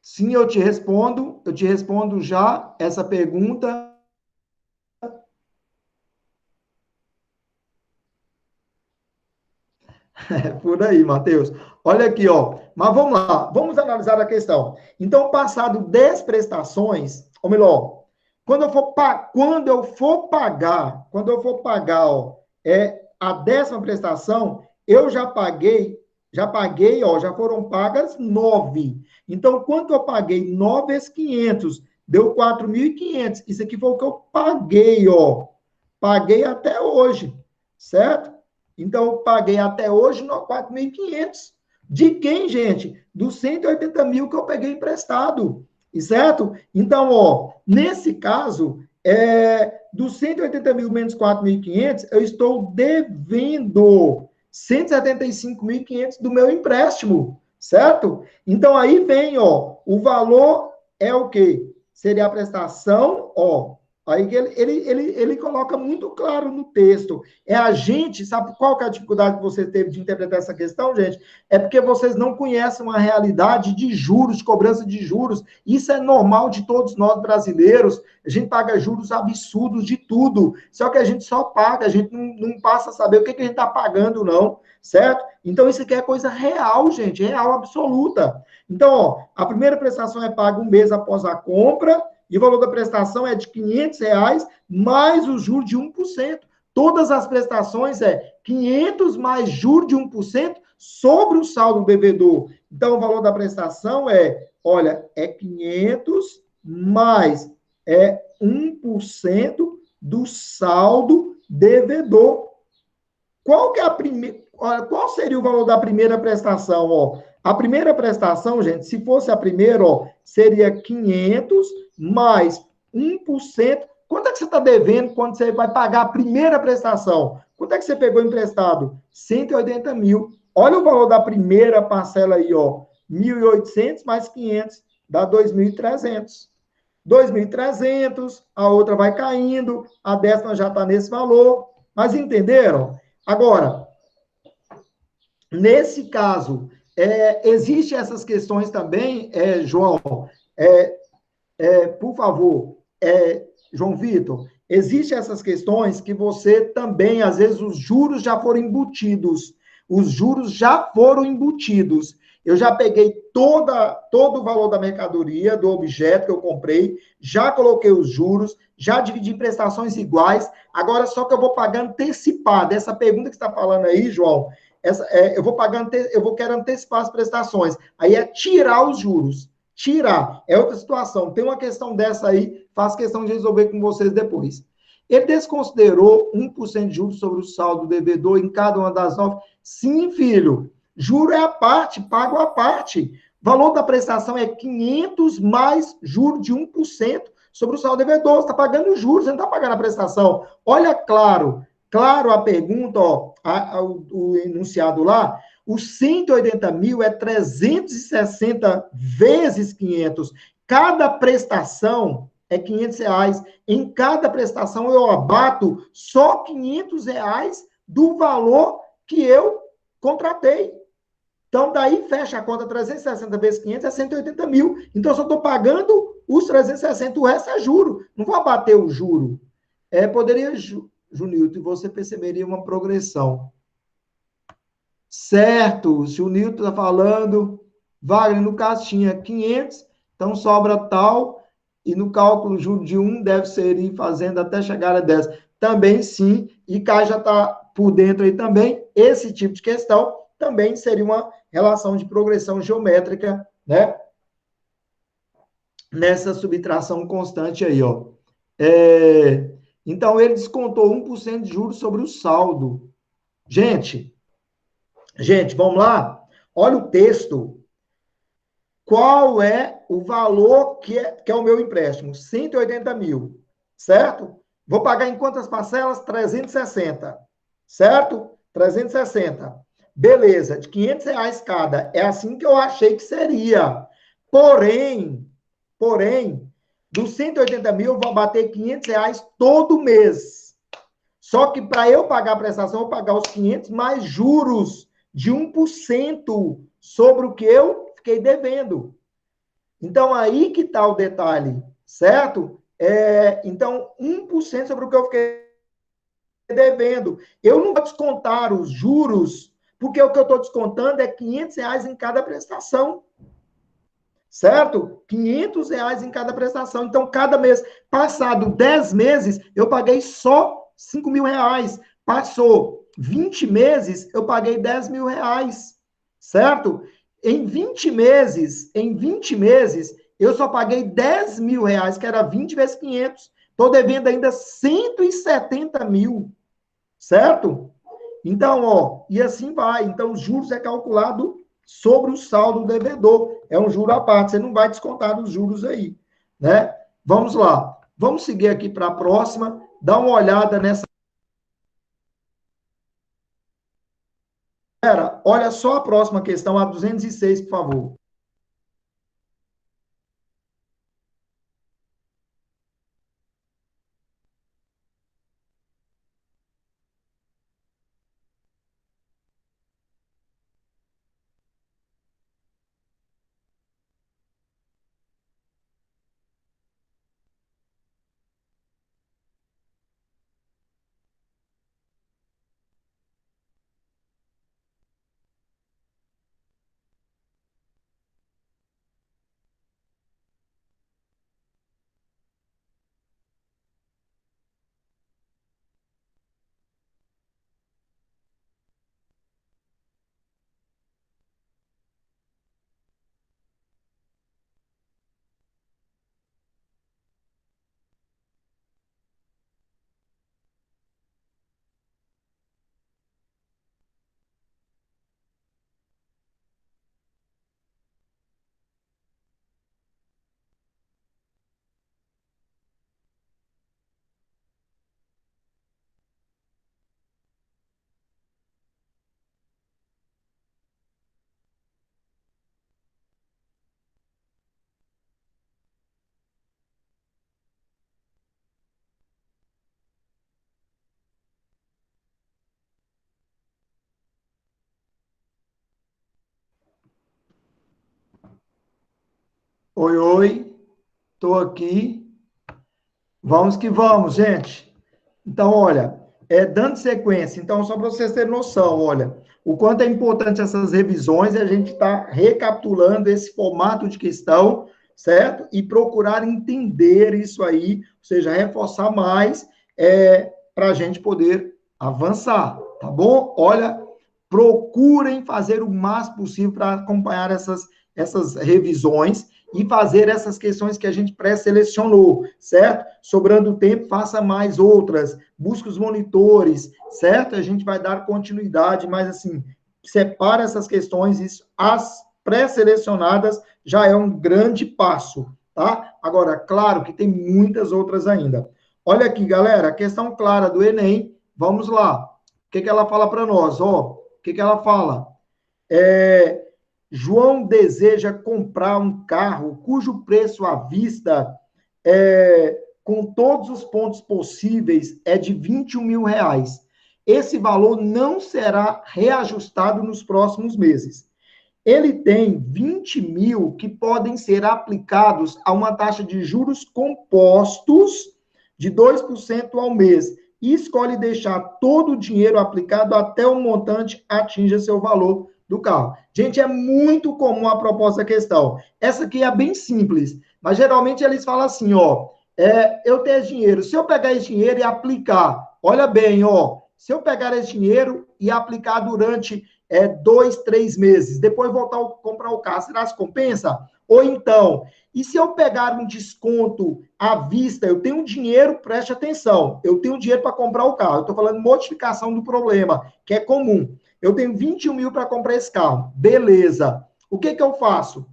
Sim, eu te respondo já essa pergunta. Por aí, Matheus. Olha aqui, ó. Mas vamos lá, vamos analisar a questão. Então, passado 10 prestações, ou melhor, quando eu for pagar, ó, a 10ª prestação, eu já paguei, ó, já foram pagas 9. Então, quanto eu paguei? 9 vezes 500, deu 4.500. Isso aqui foi o que eu paguei, ó. Paguei até hoje, certo? Então, eu paguei até hoje 4.500. De quem, gente? Dos 180 mil que eu peguei emprestado, certo? Então, ó, nesse caso, dos 180 mil menos 4.500, eu estou devendo 175.500 do meu empréstimo, certo? Então, aí vem, ó, o valor é o quê? Seria a prestação, ó, Aí ele coloca muito claro no texto. É a gente, sabe qual que é a dificuldade que você teve de interpretar essa questão, gente? É porque vocês não conhecem uma realidade de juros, de cobrança de juros. Isso é normal de todos nós brasileiros. A gente paga juros absurdos de tudo. Só que a gente só paga, a gente não passa a saber o que a gente está pagando, não. Certo? Então, isso aqui é coisa real, gente, real absoluta. Então, ó, a primeira prestação é paga um mês após a compra, e o valor da prestação é de R$ 500 mais os juros de 1%. Todas as prestações é 500 mais juros de 1% sobre o saldo do devedor. Então, o valor da prestação olha, é 500 mais 1% do saldo devedor. Qual que é a primeira? Qual seria o valor da primeira prestação? Ó, a primeira prestação, gente, se fosse a primeira, ó, seria 500 mais 1%. Quanto é que você está devendo quando você vai pagar a primeira prestação? Quanto é que você pegou emprestado? 180 mil. Olha o valor da primeira parcela aí, ó. 1.800 mais 500 dá 2.300. 2.300, a outra vai caindo, a décima já está nesse valor. Mas entenderam? Agora, nesse caso, existem essas questões também, João, por favor, João Vitor, existem essas questões que você também, às vezes, os juros já foram embutidos. Os juros já foram embutidos. Eu já peguei todo o valor da mercadoria, do objeto que eu comprei, já coloquei os juros, já dividi em prestações iguais, agora só que eu vou pagar antecipado. Essa pergunta que você está falando aí, João, eu quero antecipar as prestações. Aí é tirar os juros. Tirar. É outra situação. Tem uma questão dessa aí, faço questão de resolver com vocês depois. Ele desconsiderou 1% de juros sobre o saldo do devedor em cada uma das 9? Sim, filho. Juro é a parte, pago a parte. Valor da prestação é 500 mais juro de 1% sobre o saldo devedor. Você está pagando juros, você não está pagando a prestação. Olha claro a pergunta, ó, o enunciado lá. Os 180 mil é 360 vezes 500. Cada prestação é R$ 500. Em cada prestação eu abato só R$ 500 do valor que eu contratei. Então, daí fecha a conta 360 vezes 500 é 180 mil. Então, eu só estou pagando os 360, o resto é juro. Não vou abater o juro. Poderia, Junilton, você perceberia uma progressão. Certo, se o Nilton está falando, Wagner, no caso tinha 500, então sobra tal, e no cálculo juro de 1 deve ser ir fazendo até chegar a 10. Também sim, e Kai já está por dentro aí também, esse tipo de questão também seria uma relação de progressão geométrica, né? Nessa subtração constante aí, ó. Então, ele descontou 1% de juros sobre o saldo. Gente, vamos lá? Olha o texto. Qual é o valor que é o meu empréstimo? 180 mil, certo? Vou pagar em quantas parcelas? 360, certo? 360. Beleza, de R$ 500 cada. É assim que eu achei que seria. Porém, dos 180 mil, eu vou bater R$ 500 todo mês. Só que para eu pagar a prestação, eu vou pagar os 500 mais juros de 1% sobre o que eu fiquei devendo. Então, aí que está o detalhe, certo? Então, 1% sobre o que eu fiquei devendo. Eu não vou descontar os juros, porque o que eu estou descontando é R$ 500 em cada prestação. Certo? R$ 500 em cada prestação. Então, cada mês, passado 10 meses, eu paguei só R$ 5.000. Passou 20 meses, eu paguei R$ 10.000. Certo? Em 20 meses, eu só paguei R$ 10.000, que era 20 vezes 500. Estou devendo ainda 170 mil. Certo? Então, ó, e assim vai. Então, os juros é calculado sobre o saldo do devedor. É um juro à parte, você não vai descontar os juros aí, né? Vamos lá. Vamos seguir aqui para a próxima, dar uma olhada nessa. Galera, olha só a próxima questão, a 206, por favor. Oi, oi, estou aqui. Vamos que vamos, gente. Então, olha, dando sequência, então, só para vocês terem noção, olha, o quanto é importante essas revisões e a gente está recapitulando esse formato de questão, certo? E procurar entender isso aí, ou seja, reforçar mais para a gente poder avançar, tá bom? Olha, procurem fazer o máximo possível para acompanhar essas revisões e fazer essas questões que a gente pré-selecionou, certo? Sobrando tempo, faça mais outras, busque os monitores, certo? A gente vai dar continuidade, mas assim, separa essas questões, isso, as pré-selecionadas já é um grande passo, tá? Agora, claro que tem muitas outras ainda. Olha aqui, galera, a questão clara do Enem, vamos lá. O que ela fala para nós? Ó, o que ela fala? João deseja comprar um carro cujo preço à vista, com todos os pontos possíveis, é de R$ 21.000. Esse valor não será reajustado nos próximos meses. Ele tem 20 mil que podem ser aplicados a uma taxa de juros compostos de 2% ao mês e escolhe deixar todo o dinheiro aplicado até o montante atinja seu valor do carro. Gente, é muito comum a proposta questão. Essa aqui é bem simples, mas geralmente eles falam assim, ó, eu tenho esse dinheiro, se eu pegar esse dinheiro e aplicar, olha bem, ó, se eu pegar esse dinheiro e aplicar durante 2, 3 meses, depois voltar a comprar o carro, será que compensa? Ou então, e se eu pegar um desconto à vista, eu tenho dinheiro, preste atenção, eu tenho dinheiro para comprar o carro, eu estou falando modificação do problema, que é comum. Eu tenho 21 mil para comprar esse carro, beleza. O que eu faço?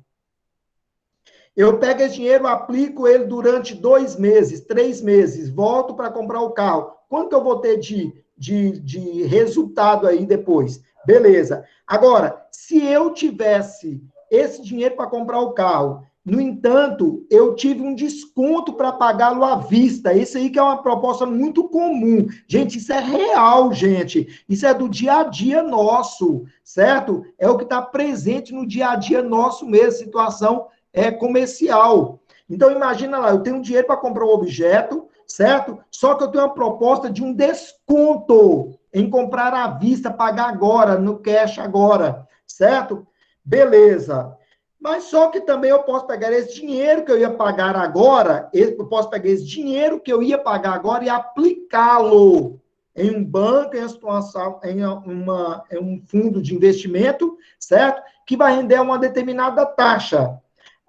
Eu pego esse dinheiro, aplico ele durante 2 meses, 3 meses, volto para comprar o carro. Quanto eu vou ter de resultado aí depois? Beleza. Agora, se eu tivesse esse dinheiro para comprar o carro, no entanto, eu tive um desconto para pagá-lo à vista. Isso aí que é uma proposta muito comum. Gente, isso é real, gente. Isso é do dia a dia nosso, certo? É o que está presente no dia a dia nosso mesmo, situação comercial. Então, imagina lá, eu tenho dinheiro para comprar um objeto, certo? Só que eu tenho uma proposta de um desconto em comprar à vista, pagar agora, no cash agora, certo? Beleza. Mas só que também eu posso pegar esse dinheiro que eu ia pagar agora, eu posso pegar esse dinheiro que eu ia pagar agora e aplicá-lo em um banco, em um fundo de investimento, certo? Que vai render uma determinada taxa.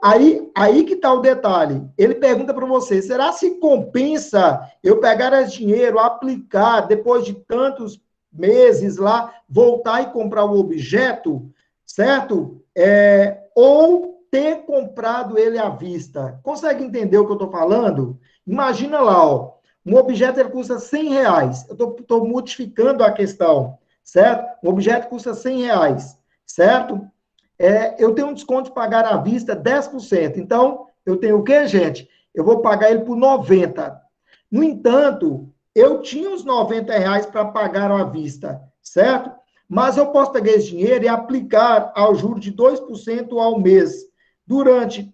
Aí que está o detalhe. Ele pergunta para você, será se compensa eu pegar esse dinheiro, aplicar, depois de tantos meses lá, voltar e comprar o objeto, certo? Ou ter comprado ele à vista. Consegue entender o que eu estou falando? Imagina lá, ó, um objeto ele custa R$ 100. Eu estou modificando a questão, certo? Um objeto custa R$ 100, certo? Eu tenho um desconto de pagar à vista 10%. Então, eu tenho o quê, gente? Eu vou pagar ele por 90. No entanto, eu tinha os R$ 90 para pagar à vista, certo? Mas eu posso pegar esse dinheiro e aplicar ao juro de 2% ao mês durante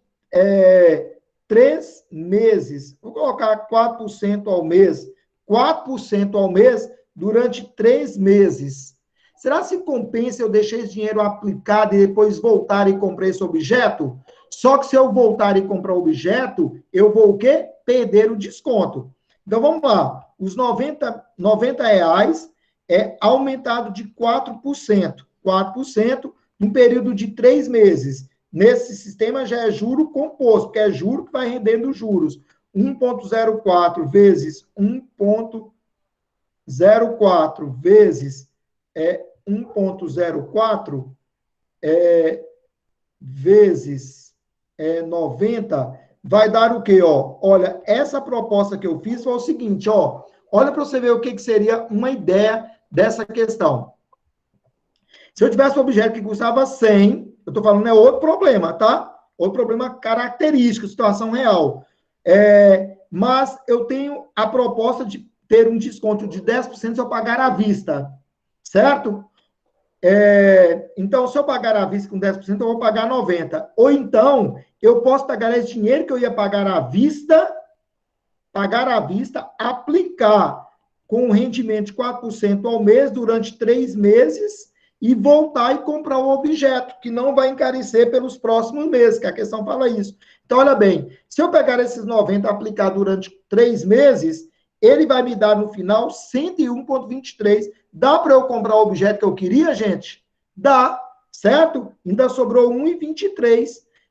3 meses. Vou colocar 4% ao mês. 4% ao mês durante 3 meses. Será se compensa eu deixar esse dinheiro aplicado e depois voltar e comprar esse objeto? Só que se eu voltar e comprar o objeto, eu vou o quê? Perder o desconto. Então, vamos lá. Os R$ 90 é aumentado de 4%. 4% num período de 3 meses. Nesse sistema já é juro composto, porque é juro que vai rendendo juros. 1,04 vezes 1,04 vezes 1,04 vezes 90 vai dar o quê? Ó? Olha, essa proposta que eu fiz foi o seguinte, ó. Olha para você ver o que seria uma ideia dessa questão. Se eu tivesse um objeto que custava 100, eu estou falando outro problema, tá? Outro problema característico, situação real. Mas eu tenho a proposta de ter um desconto de 10% se eu pagar à vista, certo? Então, se eu pagar à vista com 10%, eu vou pagar 90%. Ou então, eu posso pegar esse dinheiro que eu ia pagar à vista, aplicar com um rendimento de 4% ao mês durante 3 meses e voltar e comprar o objeto, que não vai encarecer pelos próximos meses, que a questão fala isso. Então, olha bem, se eu pegar esses 90 e aplicar durante 3 meses, ele vai me dar, no final, 101,23. Dá para eu comprar o objeto que eu queria, gente? Dá, certo? Ainda sobrou 1,23.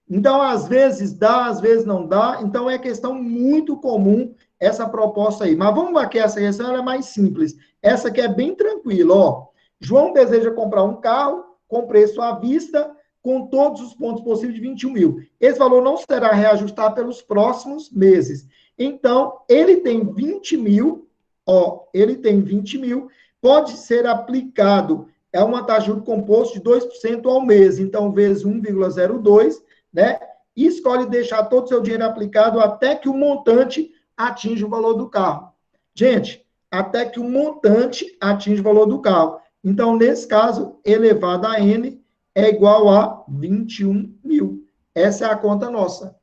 Então, às vezes dá, às vezes não dá. Então, é questão muito comum essa proposta aí. Mas vamos lá que essa questão ela é mais simples. Essa aqui é bem tranquila, ó. João deseja comprar um carro com preço à vista, com todos os pontos possíveis de 21 mil. Esse valor não será reajustado pelos próximos meses. Então, ele tem 20 mil, ó, ele tem 20 mil, pode ser aplicado, é uma taxa de juros composto de 2% ao mês, então, vezes 1,02, né? E escolhe deixar todo o seu dinheiro aplicado até que o montante atinja o valor do carro. Gente, até que o montante atinja o valor do carro. Então, nesse caso, elevado a N é igual a 21 mil. Essa é a conta nossa.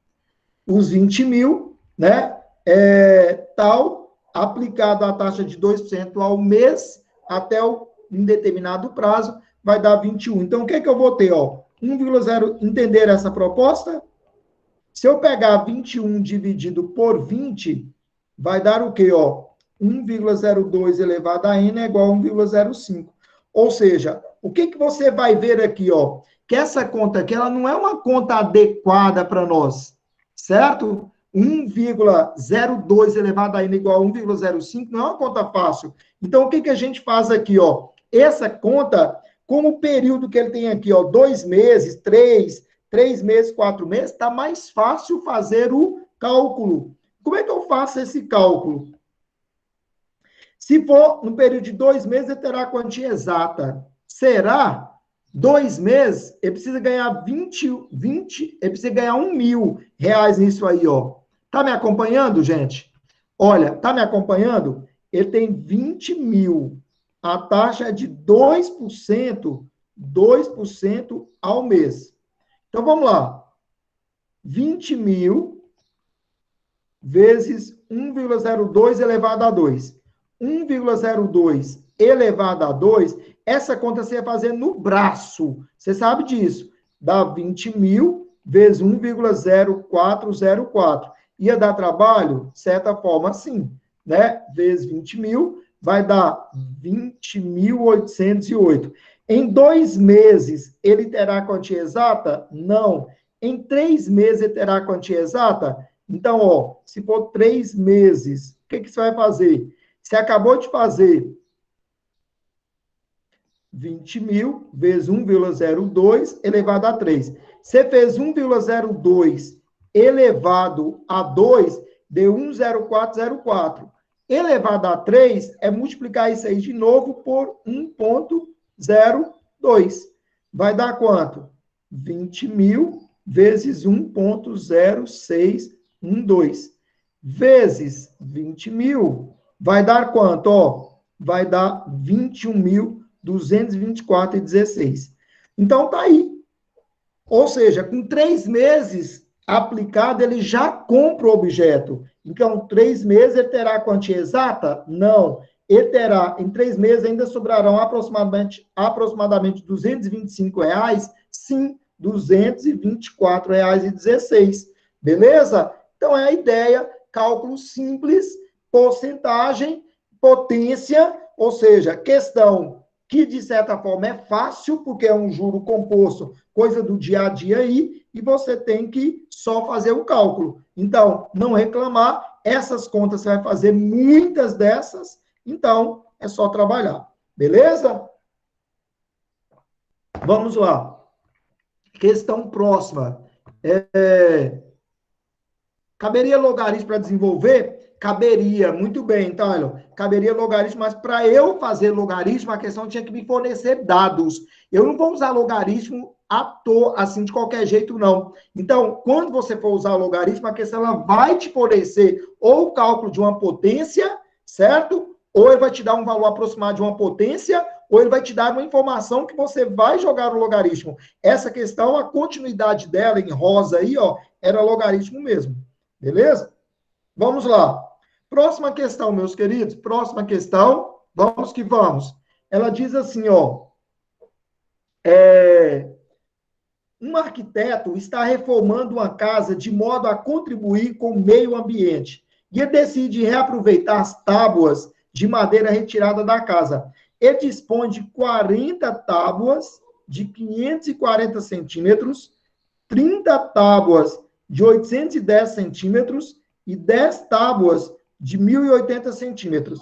Os 20 mil, né? Tal, aplicado a taxa de 2% ao mês, até o indeterminado prazo, vai dar 21. Então, o que é que eu vou ter? 1,0, entender essa proposta? Se eu pegar 21 dividido por 20, vai dar o quê? 1,02 elevado a N é igual a 1,05. Ou seja, o que você vai ver aqui? Que essa conta aqui, ela não é uma conta adequada para nós, certo? 1,02 elevado a N igual a 1,05 não é uma conta fácil. Então, o que a gente faz aqui? Essa conta, como o período que ele tem aqui, 2 meses, 3 meses, 4 meses, está mais fácil fazer o cálculo. Como é que eu faço esse cálculo? Se for no período de 2 meses, ele terá a quantia exata. Será? 2 meses, ele precisa ganhar ele precisa ganhar R$1.000 nisso aí, Tá me acompanhando, gente? Olha, tá me acompanhando? Ele tem 20 mil. A taxa é de 2% ao mês. Então, vamos lá. 20 mil vezes 1,02 elevado a 2. 1,02 elevado a 2, essa conta você vai fazer no braço. Você sabe disso. Dá 20 mil vezes 1,0404. Ia dar trabalho? De certa forma, sim. Né? Vezes 20 mil, vai dar 20.808. Em 2 meses, ele terá a quantia exata? Não. Em 3 meses, ele terá a quantia exata? Então, se for 3 meses, o que você vai fazer? Você acabou de fazer 20 mil vezes 1,02 elevado a 3. Você fez 1,02 elevado a 2, deu 1,0404. Elevado a 3 é multiplicar isso aí de novo por 1,02. Vai dar quanto? 20 mil vezes 1,0612. Vezes 20 mil, vai dar quanto? Vai dar 21.224,16. Então, tá aí. Ou seja, com 3 meses aplicado, ele já compra o objeto. Então, 3 meses ele terá a quantia exata? Não. Ele terá, em 3 meses, ainda sobrarão aproximadamente R$225. Sim, R$224,16. Beleza? Então, é a ideia, cálculo simples, porcentagem, potência, ou seja, questão que, de certa forma, é fácil, porque é um juro composto, coisa do dia a dia aí, e você tem que só fazer o cálculo. Então, não reclamar, essas contas você vai fazer muitas dessas, então, é só trabalhar. Beleza? Vamos lá. Questão próxima. Caberia logaritmo para desenvolver? Caberia, muito bem, então, olha, caberia logaritmo, mas para eu fazer logaritmo, a questão tinha que me fornecer dados. Eu não vou usar logaritmo à toa, assim, de qualquer jeito, não. Então, quando você for usar logaritmo, a questão ela vai te fornecer ou o cálculo de uma potência, certo? Ou ele vai te dar um valor aproximado de uma potência, ou ele vai te dar uma informação que você vai jogar no logaritmo. Essa questão, a continuidade dela em rosa aí, ó, era logaritmo mesmo. Beleza? Vamos lá. Próxima questão, meus queridos. Próxima questão. Vamos que vamos. Ela diz assim, ó. Um arquiteto está reformando uma casa de modo a contribuir com o meio ambiente e ele decide reaproveitar as tábuas de madeira retirada da casa. Ele dispõe de 40 tábuas de 540 centímetros, 30 tábuas de 810 centímetros e 10 tábuas de 1.080 centímetros,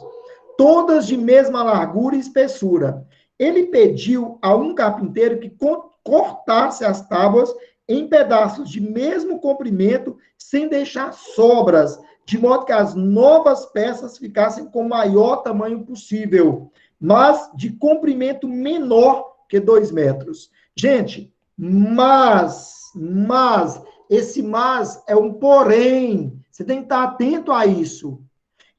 todas de mesma largura e espessura. Ele pediu a um carpinteiro que cortasse as tábuas em pedaços de mesmo comprimento, sem deixar sobras, de modo que as novas peças ficassem com o maior tamanho possível, mas de comprimento menor que 2 metros. Gente, mas, esse mas é um porém. Você tem que estar atento a isso.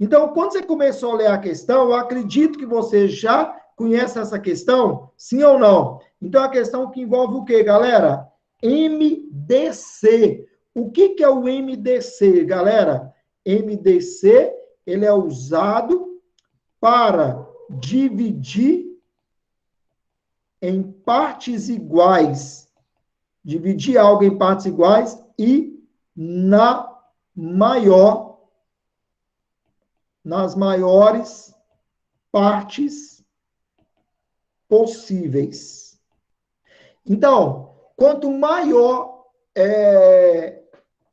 Então, quando você começou a ler a questão, eu acredito que você já conhece essa questão, sim ou não? Então, a questão que envolve o quê, galera? MDC. O que é o MDC, galera? MDC, ele é usado para dividir em partes iguais. Dividir algo em partes iguais e nas maiores partes possíveis. Então, quanto maior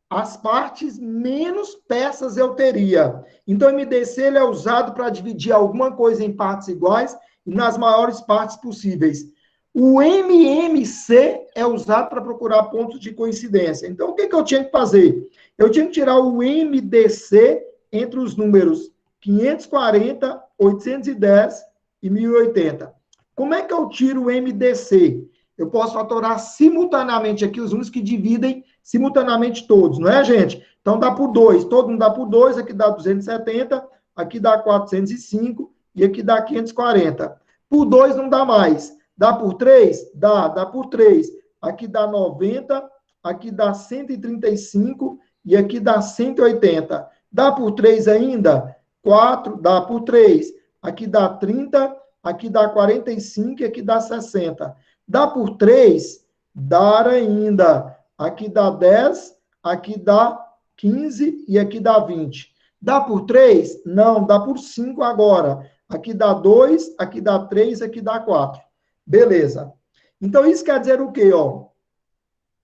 as partes, menos peças eu teria. Então, o MDC ele é usado para dividir alguma coisa em partes iguais e nas maiores partes possíveis. O MMC é usado para procurar pontos de coincidência. Então, o que eu tinha que fazer? Eu tinha que tirar o MDC entre os números 540, 810 e 1080. Como é que eu tiro o MDC? Eu posso fatorar simultaneamente aqui os números que dividem simultaneamente todos, não é, gente? Então, dá por 2. Todo mundo dá por 2, aqui dá 270, aqui dá 405 e aqui dá 540. Por 2 não dá mais. Dá por 3? Dá por 3. Aqui dá 90, aqui dá 135 e aqui dá 180. Dá por 3 ainda? 4, dá por 3. Aqui dá 30, aqui dá 45 e aqui dá 60. Dá por 3? Dá ainda. Aqui dá 10, aqui dá 15 e aqui dá 20. Dá por 3? Não, dá por 5 agora. Aqui dá 2, aqui dá 3, aqui dá 4. Beleza. Então, isso quer dizer o quê, ó?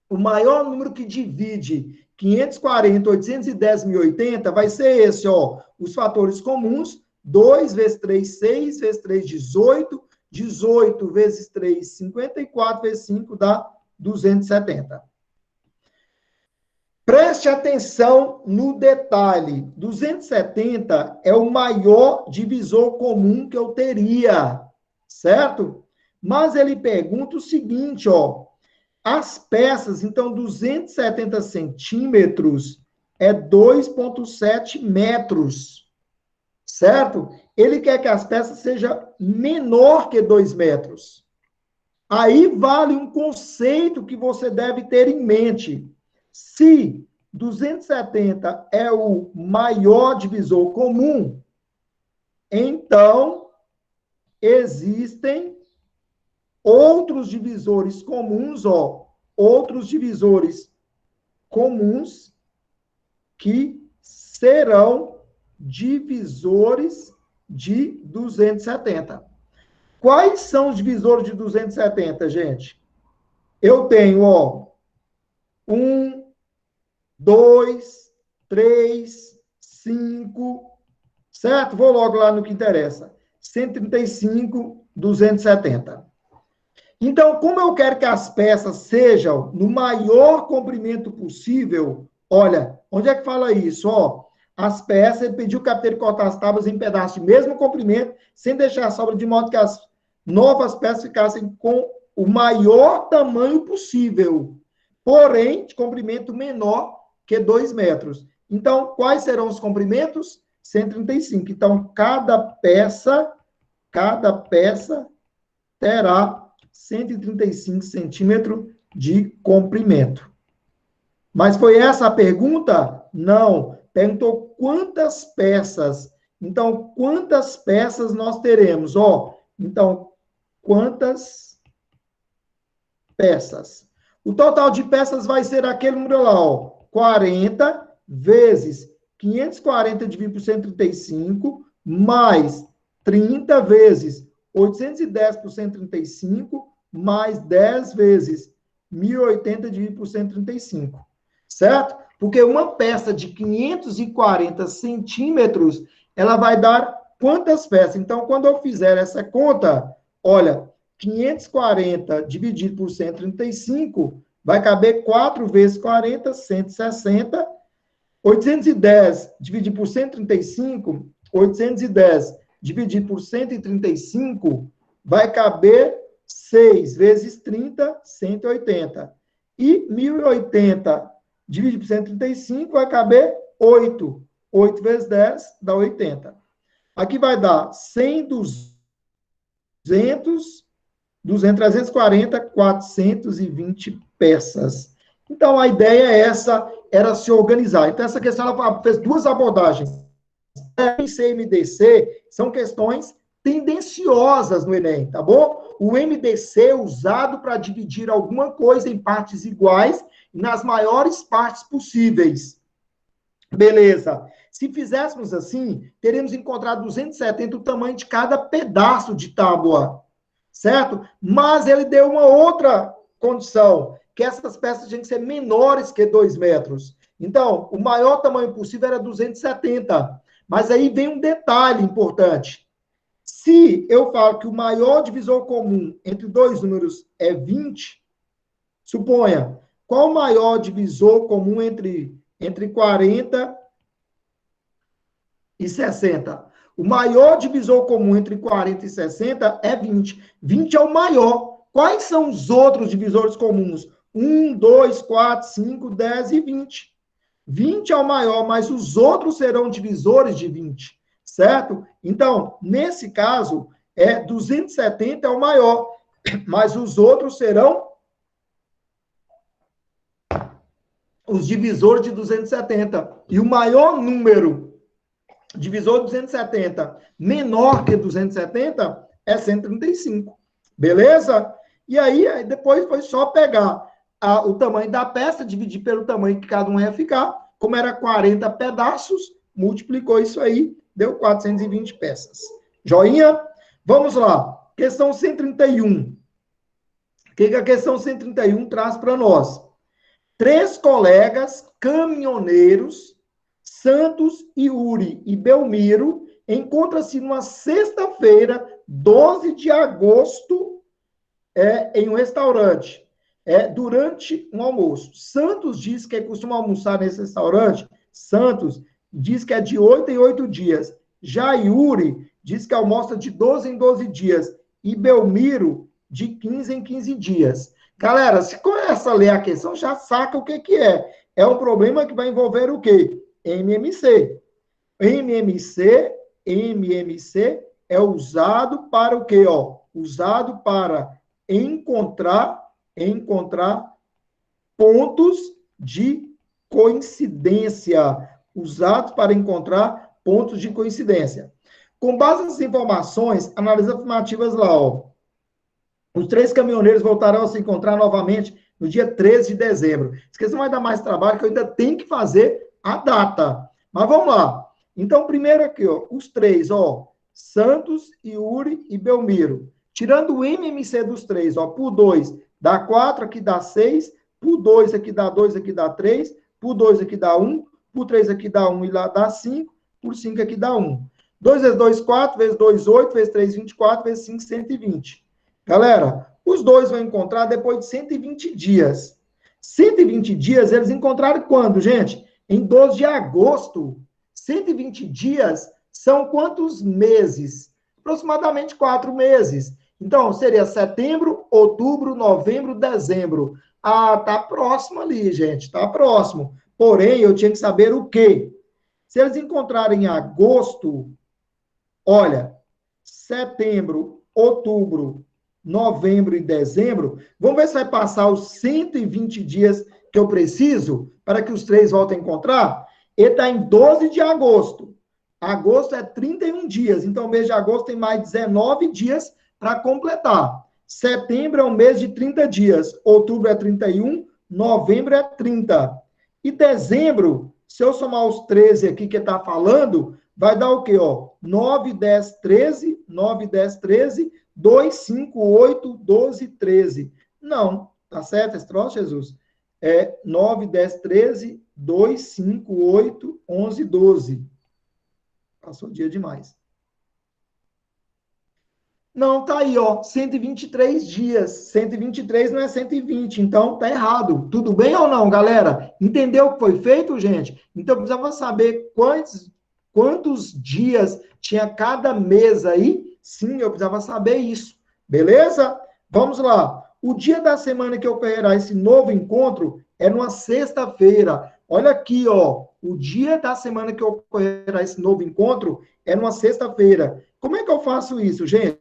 O maior número que divide 540, 810, 1080 vai ser esse, ó. Os fatores comuns, 2 vezes 3, 6, vezes 3, 18, 18 vezes 3, 54, vezes 5 dá 270. Preste atenção no detalhe. 270 é o maior divisor comum que eu teria, certo? Mas ele pergunta o seguinte, ó. As peças, então, 270 centímetros é 2,7 metros, certo? Ele quer que as peças sejam menor que 2 metros. Aí vale um conceito que você deve ter em mente. Se 270 é o maior divisor comum, então existem outros divisores comuns, ó, outros divisores comuns que serão divisores de 270. Quais são os divisores de 270, gente? Eu tenho, ó, 1, 2, 3, 5, certo? Vou logo lá no que interessa. 135, 270. Então, como eu quero que as peças sejam no maior comprimento possível, olha, onde é que fala isso? Ó, as peças, ele pediu que o carpinteiro cortar as tábuas em pedaços de mesmo comprimento, sem deixar sobra, de modo que as novas peças ficassem com o maior tamanho possível, porém, de comprimento menor que 2 metros. Então, quais serão os comprimentos? 135. Então, cada peça terá 135 centímetros de comprimento. Mas foi essa a pergunta? Não. Perguntou quantas peças. Então, quantas peças nós teremos? Então, quantas peças? O total de peças vai ser aquele número lá, 40 vezes 540 dividido por 135, mais 30 vezes 810 por 135, mais 10 vezes 1080 dividido por 135. Certo? Porque uma peça de 540 centímetros, ela vai dar quantas peças? Então, quando eu fizer essa conta, olha, 540 dividido por 135 vai caber 4 vezes 40, 160. 810 dividido por 135, 810 dividido por 135 vai caber 6 vezes 30, 180. E 1080 dividido por 135 vai caber 8. 8 vezes 10 dá 80. Aqui vai dar 100, 200, 340, 420 peças. Então, a ideia é essa, era se organizar. Então, essa questão, ela fez duas abordagens. MMC e MDC são questões tendenciosas no Enem, tá bom? O MDC é usado para dividir alguma coisa em partes iguais e nas maiores partes possíveis. Beleza. Se fizéssemos assim, teríamos encontrado 270 o tamanho de cada pedaço de tábua, certo? Mas ele deu uma outra condição, que essas peças tinham que ser menores que 2 metros. Então, o maior tamanho possível era 270. Mas aí vem um detalhe importante. Se eu falo que o maior divisor comum entre dois números é 20, suponha, qual o maior divisor comum entre 40 e 60? O maior divisor comum entre 40 e 60 é 20. 20 é o maior. Quais são os outros divisores comuns? 1, 2, 4, 5, 10 e 20. 20 é o maior, mas os outros serão divisores de 20, certo? Então, nesse caso, 270 é o maior, mas os outros serão os divisores de 270. E o maior número divisor de 270 menor que 270 é 135. Beleza? E aí depois foi só pegar o tamanho da peça, dividir pelo tamanho que cada um ia ficar. Como era 40 pedaços, multiplicou isso aí, deu 420 peças. Joinha? Vamos lá. Questão 131. O que a questão 131 traz para nós? 3 colegas caminhoneiros, Santos, Yuri e Belmiro, encontram-se numa sexta-feira, 12 de agosto, em um restaurante, durante um almoço. Santos diz que costuma almoçar nesse restaurante. Santos diz que é de 8 em 8 dias. Já Yuri diz que almoça de 12 em 12 dias. E Belmiro, de 15 em 15 dias. Galera, se começa a ler a questão, já saca o que é. É um problema que vai envolver o quê? MMC. MMC é usado para o quê? Usado para encontrar pontos de coincidência. Usados para encontrar pontos de coincidência. Com base nessas informações, analisa afirmativas lá, Os 3 caminhoneiros voltarão a se encontrar novamente no dia 13 de dezembro. Esqueça, vai dar mais trabalho, que eu ainda tenho que fazer a data. Mas vamos lá. Então, primeiro aqui, os 3, Santos, Yuri e Belmiro. Tirando o MMC dos 3, por 2, dá 4, aqui dá 6, por 2 aqui dá 2, aqui dá 3, por 2 aqui dá 1, por 3 aqui dá 1 e lá dá 5, por 5 aqui dá 1. 2 vezes 2, 4, vezes 2, 8, vezes 3, 24, vezes 5, 120. Galera, os dois vão encontrar depois de 120 dias. 120 dias eles encontraram quando, gente? Em 12 de agosto. 120 dias são quantos meses? Aproximadamente 4 meses. Então, seria setembro, outubro, novembro, dezembro. Tá próximo ali, gente, tá próximo. Porém, eu tinha que saber o quê? Se eles encontrarem em agosto, olha, setembro, outubro, novembro e dezembro. Vamos ver se vai passar os 120 dias que eu preciso para que os três voltem a encontrar? Ele está em 12 de agosto. Agosto é 31 dias, então o mês de agosto tem mais 19 dias para completar. Setembro é um mês de 30 dias, outubro é 31, novembro é 30. E dezembro, se eu somar os 13 aqui que está falando, vai dar o quê? Ó? 9, 10, 13, 9, 10, 13, 2, 5, 8, 12, 13. Não, tá certo esse troço, Jesus? É 9, 10, 13, 2, 5, 8, 11, 12. Passou o dia demais. Não, tá aí, ó, 123 dias. 123 não é 120, então tá errado. Tudo bem ou não, galera? Entendeu o que foi feito, gente? Então precisava saber quantos dias tinha cada mês aí. Sim, eu precisava saber isso. Beleza? Vamos lá. O dia da semana que ocorrerá esse novo encontro é numa sexta-feira. Olha aqui, ó. O dia da semana que ocorrerá esse novo encontro é numa sexta-feira. Como é que eu faço isso, gente?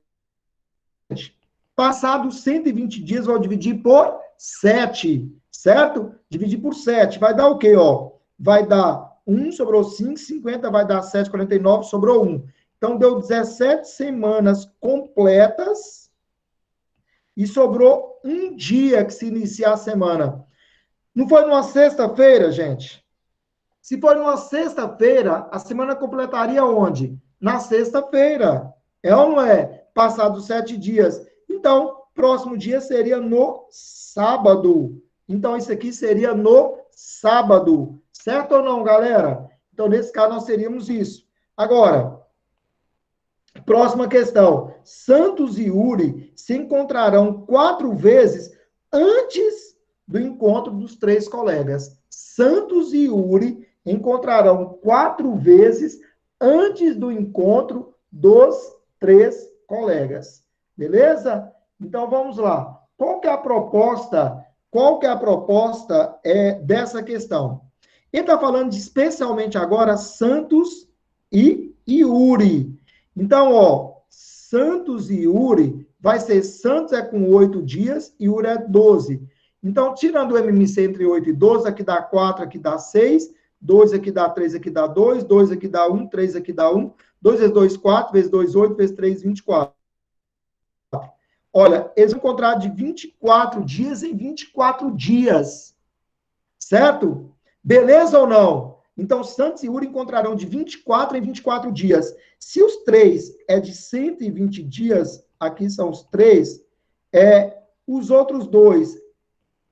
Passados 120 dias, vou dividir por 7, certo? Dividir por 7. Vai dar o quê, ó? Vai dar 1, sobrou 5, 50, vai dar 7, 49, sobrou 1. Então, deu 17 semanas completas e sobrou um dia que se inicia a semana. Não foi numa sexta-feira, gente? Se for numa sexta-feira, a semana completaria onde? Na sexta-feira. É ou não é? Passados 7 dias. Então, próximo dia seria no sábado. Então, isso aqui seria no sábado. Certo ou não, galera? Então, nesse caso, nós teríamos isso. Agora, próxima questão. Santos e Uri se encontrarão 4 vezes antes do encontro dos 3 colegas. Santos e Uri encontrarão 4 vezes antes do encontro dos 3 colegas. Beleza? Então, vamos lá. Qual que é a proposta? Qual que é a proposta dessa questão? Ele está falando especialmente agora Santos e Uri. Então, ó, Santos e Uri vai ser Santos é com 8 dias e Uri é 12. Então, tirando o MMC entre 8 e 12, aqui dá 4, aqui dá 6, 2 aqui dá 3, aqui dá 2, 2 aqui dá 1, 3 aqui dá 1, 2 vezes 2, 4, vezes 2, 8, vezes 3, 24. Olha, eles vão encontrar de 24 dias em 24 dias. Certo? Beleza ou não? Então, Santos e Uri encontrarão de 24 em 24 dias. Se os 3 é de 120 dias, aqui são os 3, os outros 2,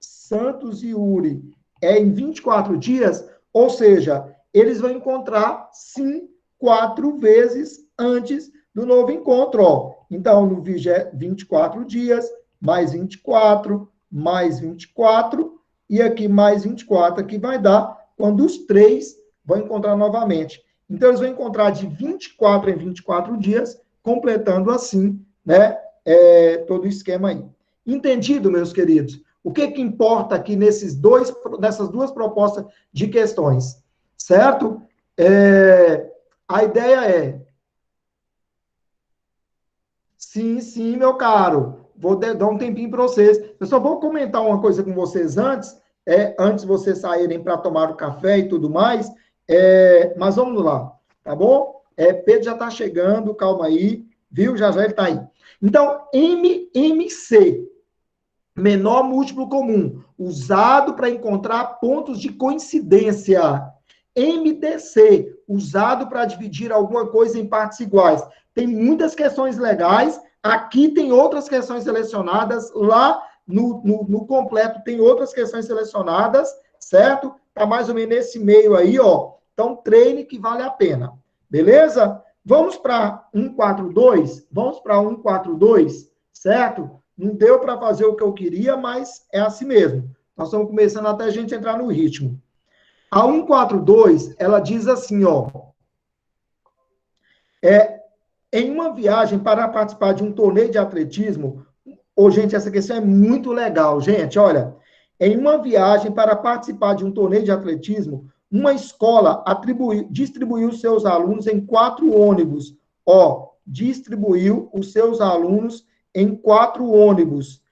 Santos e Uri, é em 24 dias, ou seja, eles vão encontrar, sim, 4 vezes antes do novo encontro. Ó. Então, no 24 dias, mais 24, mais 24, e aqui mais 24, aqui vai dar quando os 3 vão encontrar novamente. Então, eles vão encontrar de 24 em 24 dias, completando assim, né, todo o esquema aí. Entendido, meus queridos? O que importa aqui nessas duas propostas de questões, certo? A ideia é... Sim, meu caro. Vou dar um tempinho para vocês. Eu só vou comentar uma coisa com vocês antes de vocês saírem para tomar o café e tudo mais. Mas vamos lá, tá bom? Pedro já está chegando, calma aí, viu? Já ele está aí. Então, MMC, menor múltiplo comum, usado para encontrar pontos de coincidência. MDC, usado para dividir alguma coisa em partes iguais. Tem muitas questões legais, aqui tem outras questões selecionadas, lá no completo tem outras questões selecionadas, certo? Tá mais ou menos nesse meio aí, ó. Então, treine que vale a pena. Beleza? Vamos para 142? Vamos para 142, certo? Não deu para fazer o que eu queria, mas é assim mesmo. Nós estamos começando até a gente entrar no ritmo. A 142, ela diz assim, ó. Em uma viagem para participar de um torneio de atletismo, gente, essa questão é muito legal, gente, olha. Em uma viagem para participar de um torneio de atletismo, uma escola distribuiu seus alunos em 4 ônibus. Ó, distribuiu os seus alunos em 4 ônibus,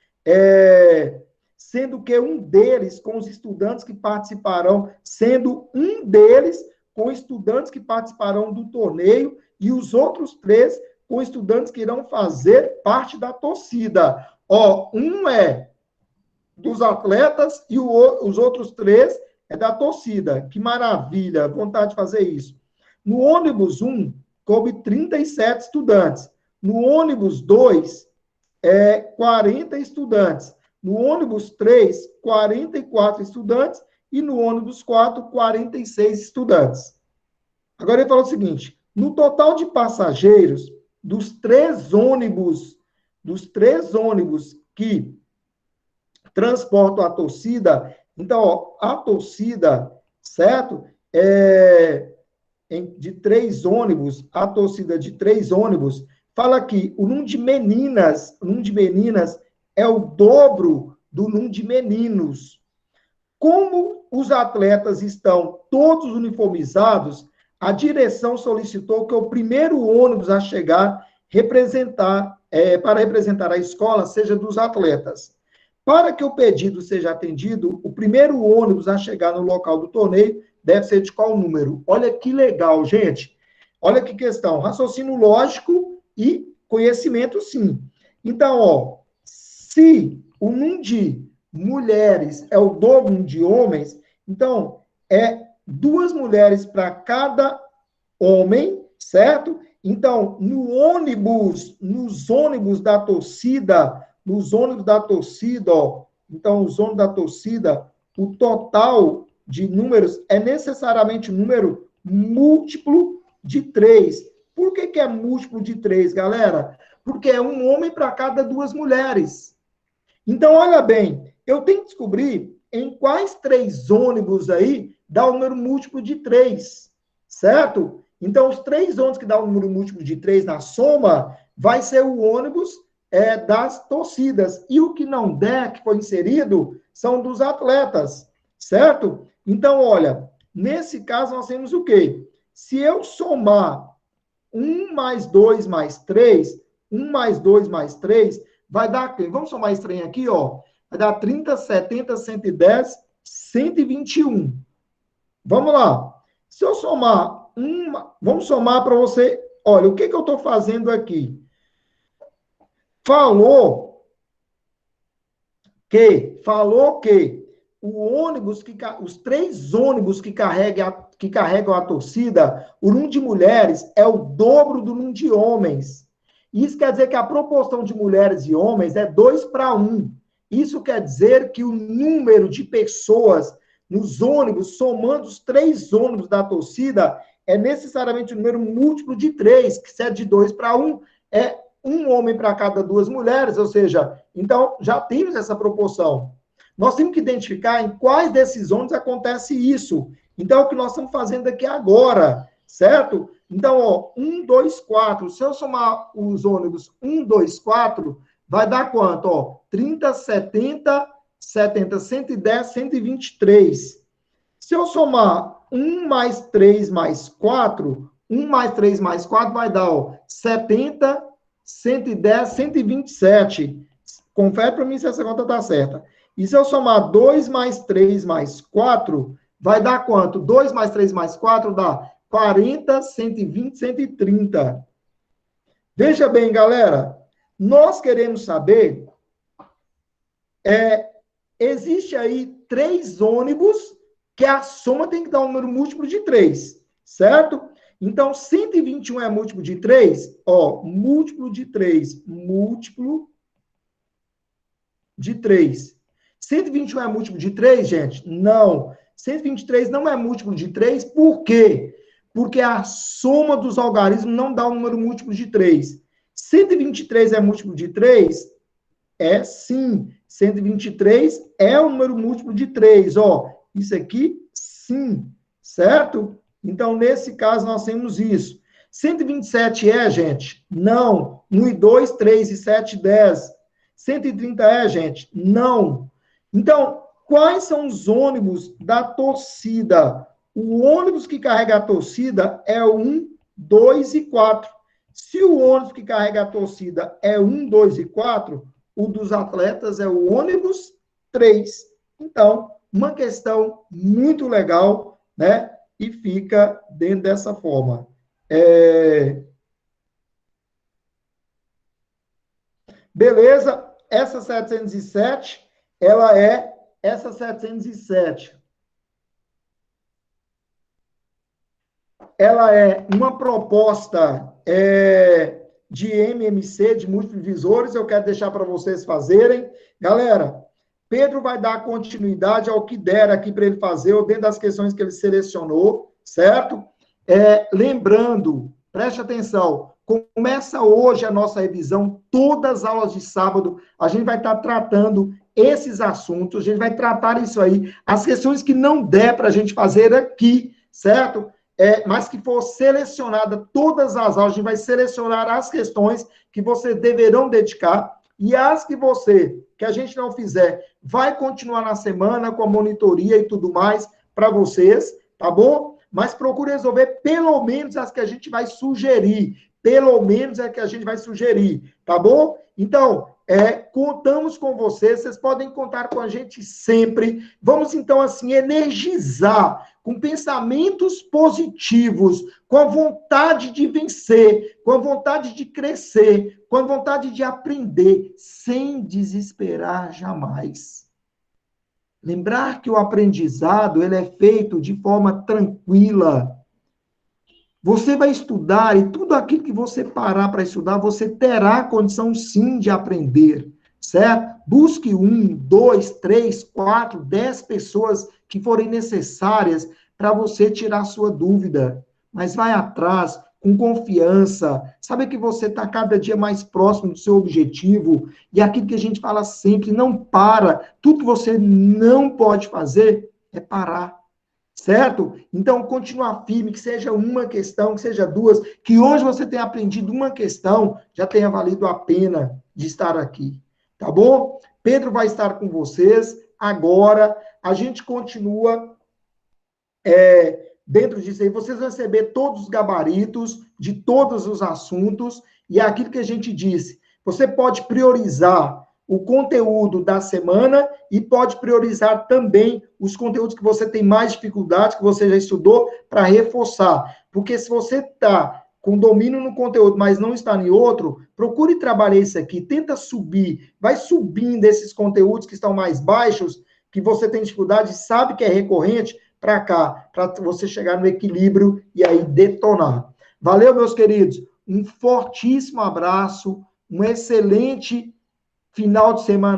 sendo que um deles com os estudantes que participarão, sendo um deles com estudantes que participarão do torneio e os outros 3 com estudantes que irão fazer parte da torcida. Ó, um é dos atletas e os outros 3 é da torcida. Que maravilha, vontade de fazer isso. No ônibus 1, coube 37 estudantes. No ônibus 2, 40 estudantes. No ônibus 3, 44 estudantes. E no ônibus 4, 46 estudantes. Agora ele falou o seguinte, no total de passageiros, dos 3 ônibus que transportam a torcida, então, ó, a torcida, certo? De 3 ônibus, a torcida de 3 ônibus, fala que o número de meninas é o dobro do número de meninos. Como os atletas estão todos uniformizados, a direção solicitou que o primeiro ônibus a chegar para representar a escola seja dos atletas. Para que o pedido seja atendido, o primeiro ônibus a chegar no local do torneio deve ser de qual número? Olha que legal, gente. Olha que questão. Raciocínio lógico e conhecimento, sim. Então, ó, se o número de mulheres é o dobro de homens, então, 2 mulheres para cada homem, certo? Então, nos ônibus da torcida, ó, então, os ônibus da torcida, o total de números é necessariamente um número múltiplo de 3. Por que é múltiplo de 3, galera? Porque é um homem para cada 2 mulheres. Então, olha bem, eu tenho que descobrir em quais 3 ônibus aí dá o número múltiplo de 3, certo? Então, os 3 ônibus que dá o número múltiplo de 3 na soma, vai ser o ônibus das torcidas. E o que não der, que foi inserido, são dos atletas, certo? Então, olha, nesse caso nós temos o quê? Se eu somar 1 mais 2 mais 3, 1 mais 2 mais 3, vai dar, vamos somar esse trem aqui, ó, vai dar 30, 70, 110, 121. Vamos lá. Se eu somar vamos somar para você, olha, o que eu estou fazendo aqui? Falou que os 3 ônibus que carregam a torcida, o número de mulheres é o dobro do número de homens. Isso quer dizer que a proporção de mulheres e homens é 2 para 1. Isso quer dizer que o número de pessoas nos ônibus, somando os 3 ônibus da torcida, é necessariamente um número múltiplo de 3, que se é de 2 para 1, é um homem para cada 2 mulheres, ou seja, então já temos essa proporção. Nós temos que identificar em quais desses ônibus acontece isso. Então, é o que nós estamos fazendo aqui agora, certo? Então, ó, 1, 2, 4. Se eu somar os ônibus 1, 2, 4, vai dar quanto? Ó, 30, 70, 110, 123. Se eu somar 1 mais 3 mais 4, 1 mais 3 mais 4 vai dar, ó, 70, 110, 127. Confere para mim se essa conta está certa. E se eu somar 2 mais 3 mais 4, vai dar quanto? 2 mais 3 mais 4 dá 40, 120, 130. Veja bem, galera, nós queremos saber, existe aí 3 ônibus que a soma tem que dar um número múltiplo de 3, certo? Então, 121 é múltiplo de 3? Ó, múltiplo de 3. Múltiplo de 3. 121 é múltiplo de 3, gente? Não. 123 não é múltiplo de 3, por quê? Porque a soma dos algarismos não dá um número múltiplo de 3. 123 é múltiplo de 3? É sim. 123 é um número múltiplo de 3. Ó, isso aqui, sim. Certo? Então, nesse caso, nós temos isso. 127 gente? Não. 1 e 2, 3 e 7, 10. 130 gente? Não. Então, quais são os ônibus da torcida? O ônibus que carrega a torcida é o 1, 2 e 4. Se o ônibus que carrega a torcida é 1, 2 e 4, o dos atletas é o ônibus 3. Então, uma questão muito legal, né? E fica dentro dessa forma. Beleza, essa 707, essa 707, ela é uma proposta de MMC, de múltiplos visores, eu quero deixar para vocês fazerem. Galera, Pedro vai dar continuidade ao que der aqui para ele fazer, ou dentro das questões que ele selecionou, certo? Lembrando, preste atenção, começa hoje a nossa revisão, todas as aulas de sábado, a gente vai estar tratando esses assuntos, a gente vai tratar isso aí, as questões que não der para a gente fazer aqui, certo? Mas que for selecionada todas as aulas, a gente vai selecionar as questões que vocês deverão dedicar e as que a gente não fizer, vai continuar na semana com a monitoria e tudo mais para vocês, tá bom? Mas procure resolver pelo menos as que a gente vai sugerir, tá bom? Então, contamos com vocês podem contar com a gente sempre. Vamos, então, assim, energizar com pensamentos positivos, com a vontade de vencer, com a vontade de crescer, com a vontade de aprender, sem desesperar jamais. Lembrar que o aprendizado ele é feito de forma tranquila. Você vai estudar e tudo aquilo que você parar para estudar, você terá condição sim de aprender, certo? Busque 1, 2, 3, 4, 10 pessoas que forem necessárias para você tirar sua dúvida. Mas vai atrás, com confiança. Sabe que você está cada dia mais próximo do seu objetivo. E aquilo que a gente fala sempre, não para. Tudo que você não pode fazer é parar. Certo? Então, continuar firme, que seja uma questão, que seja duas, que hoje você tenha aprendido uma questão, já tenha valido a pena de estar aqui. Tá bom? Pedro vai estar com vocês agora. A gente continua dentro disso aí. Vocês vão receber todos os gabaritos de todos os assuntos e é aquilo que a gente disse. Você pode priorizar o conteúdo da semana e pode priorizar também os conteúdos que você tem mais dificuldade, que você já estudou, para reforçar. Porque se você está com domínio no conteúdo, mas não está em outro, procure trabalhar isso aqui, tenta subir, vai subindo esses conteúdos que estão mais baixos, que você tem dificuldade, sabe que é recorrente, para cá, para você chegar no equilíbrio e aí detonar. Valeu, meus queridos. Um fortíssimo abraço, um excelente final de semana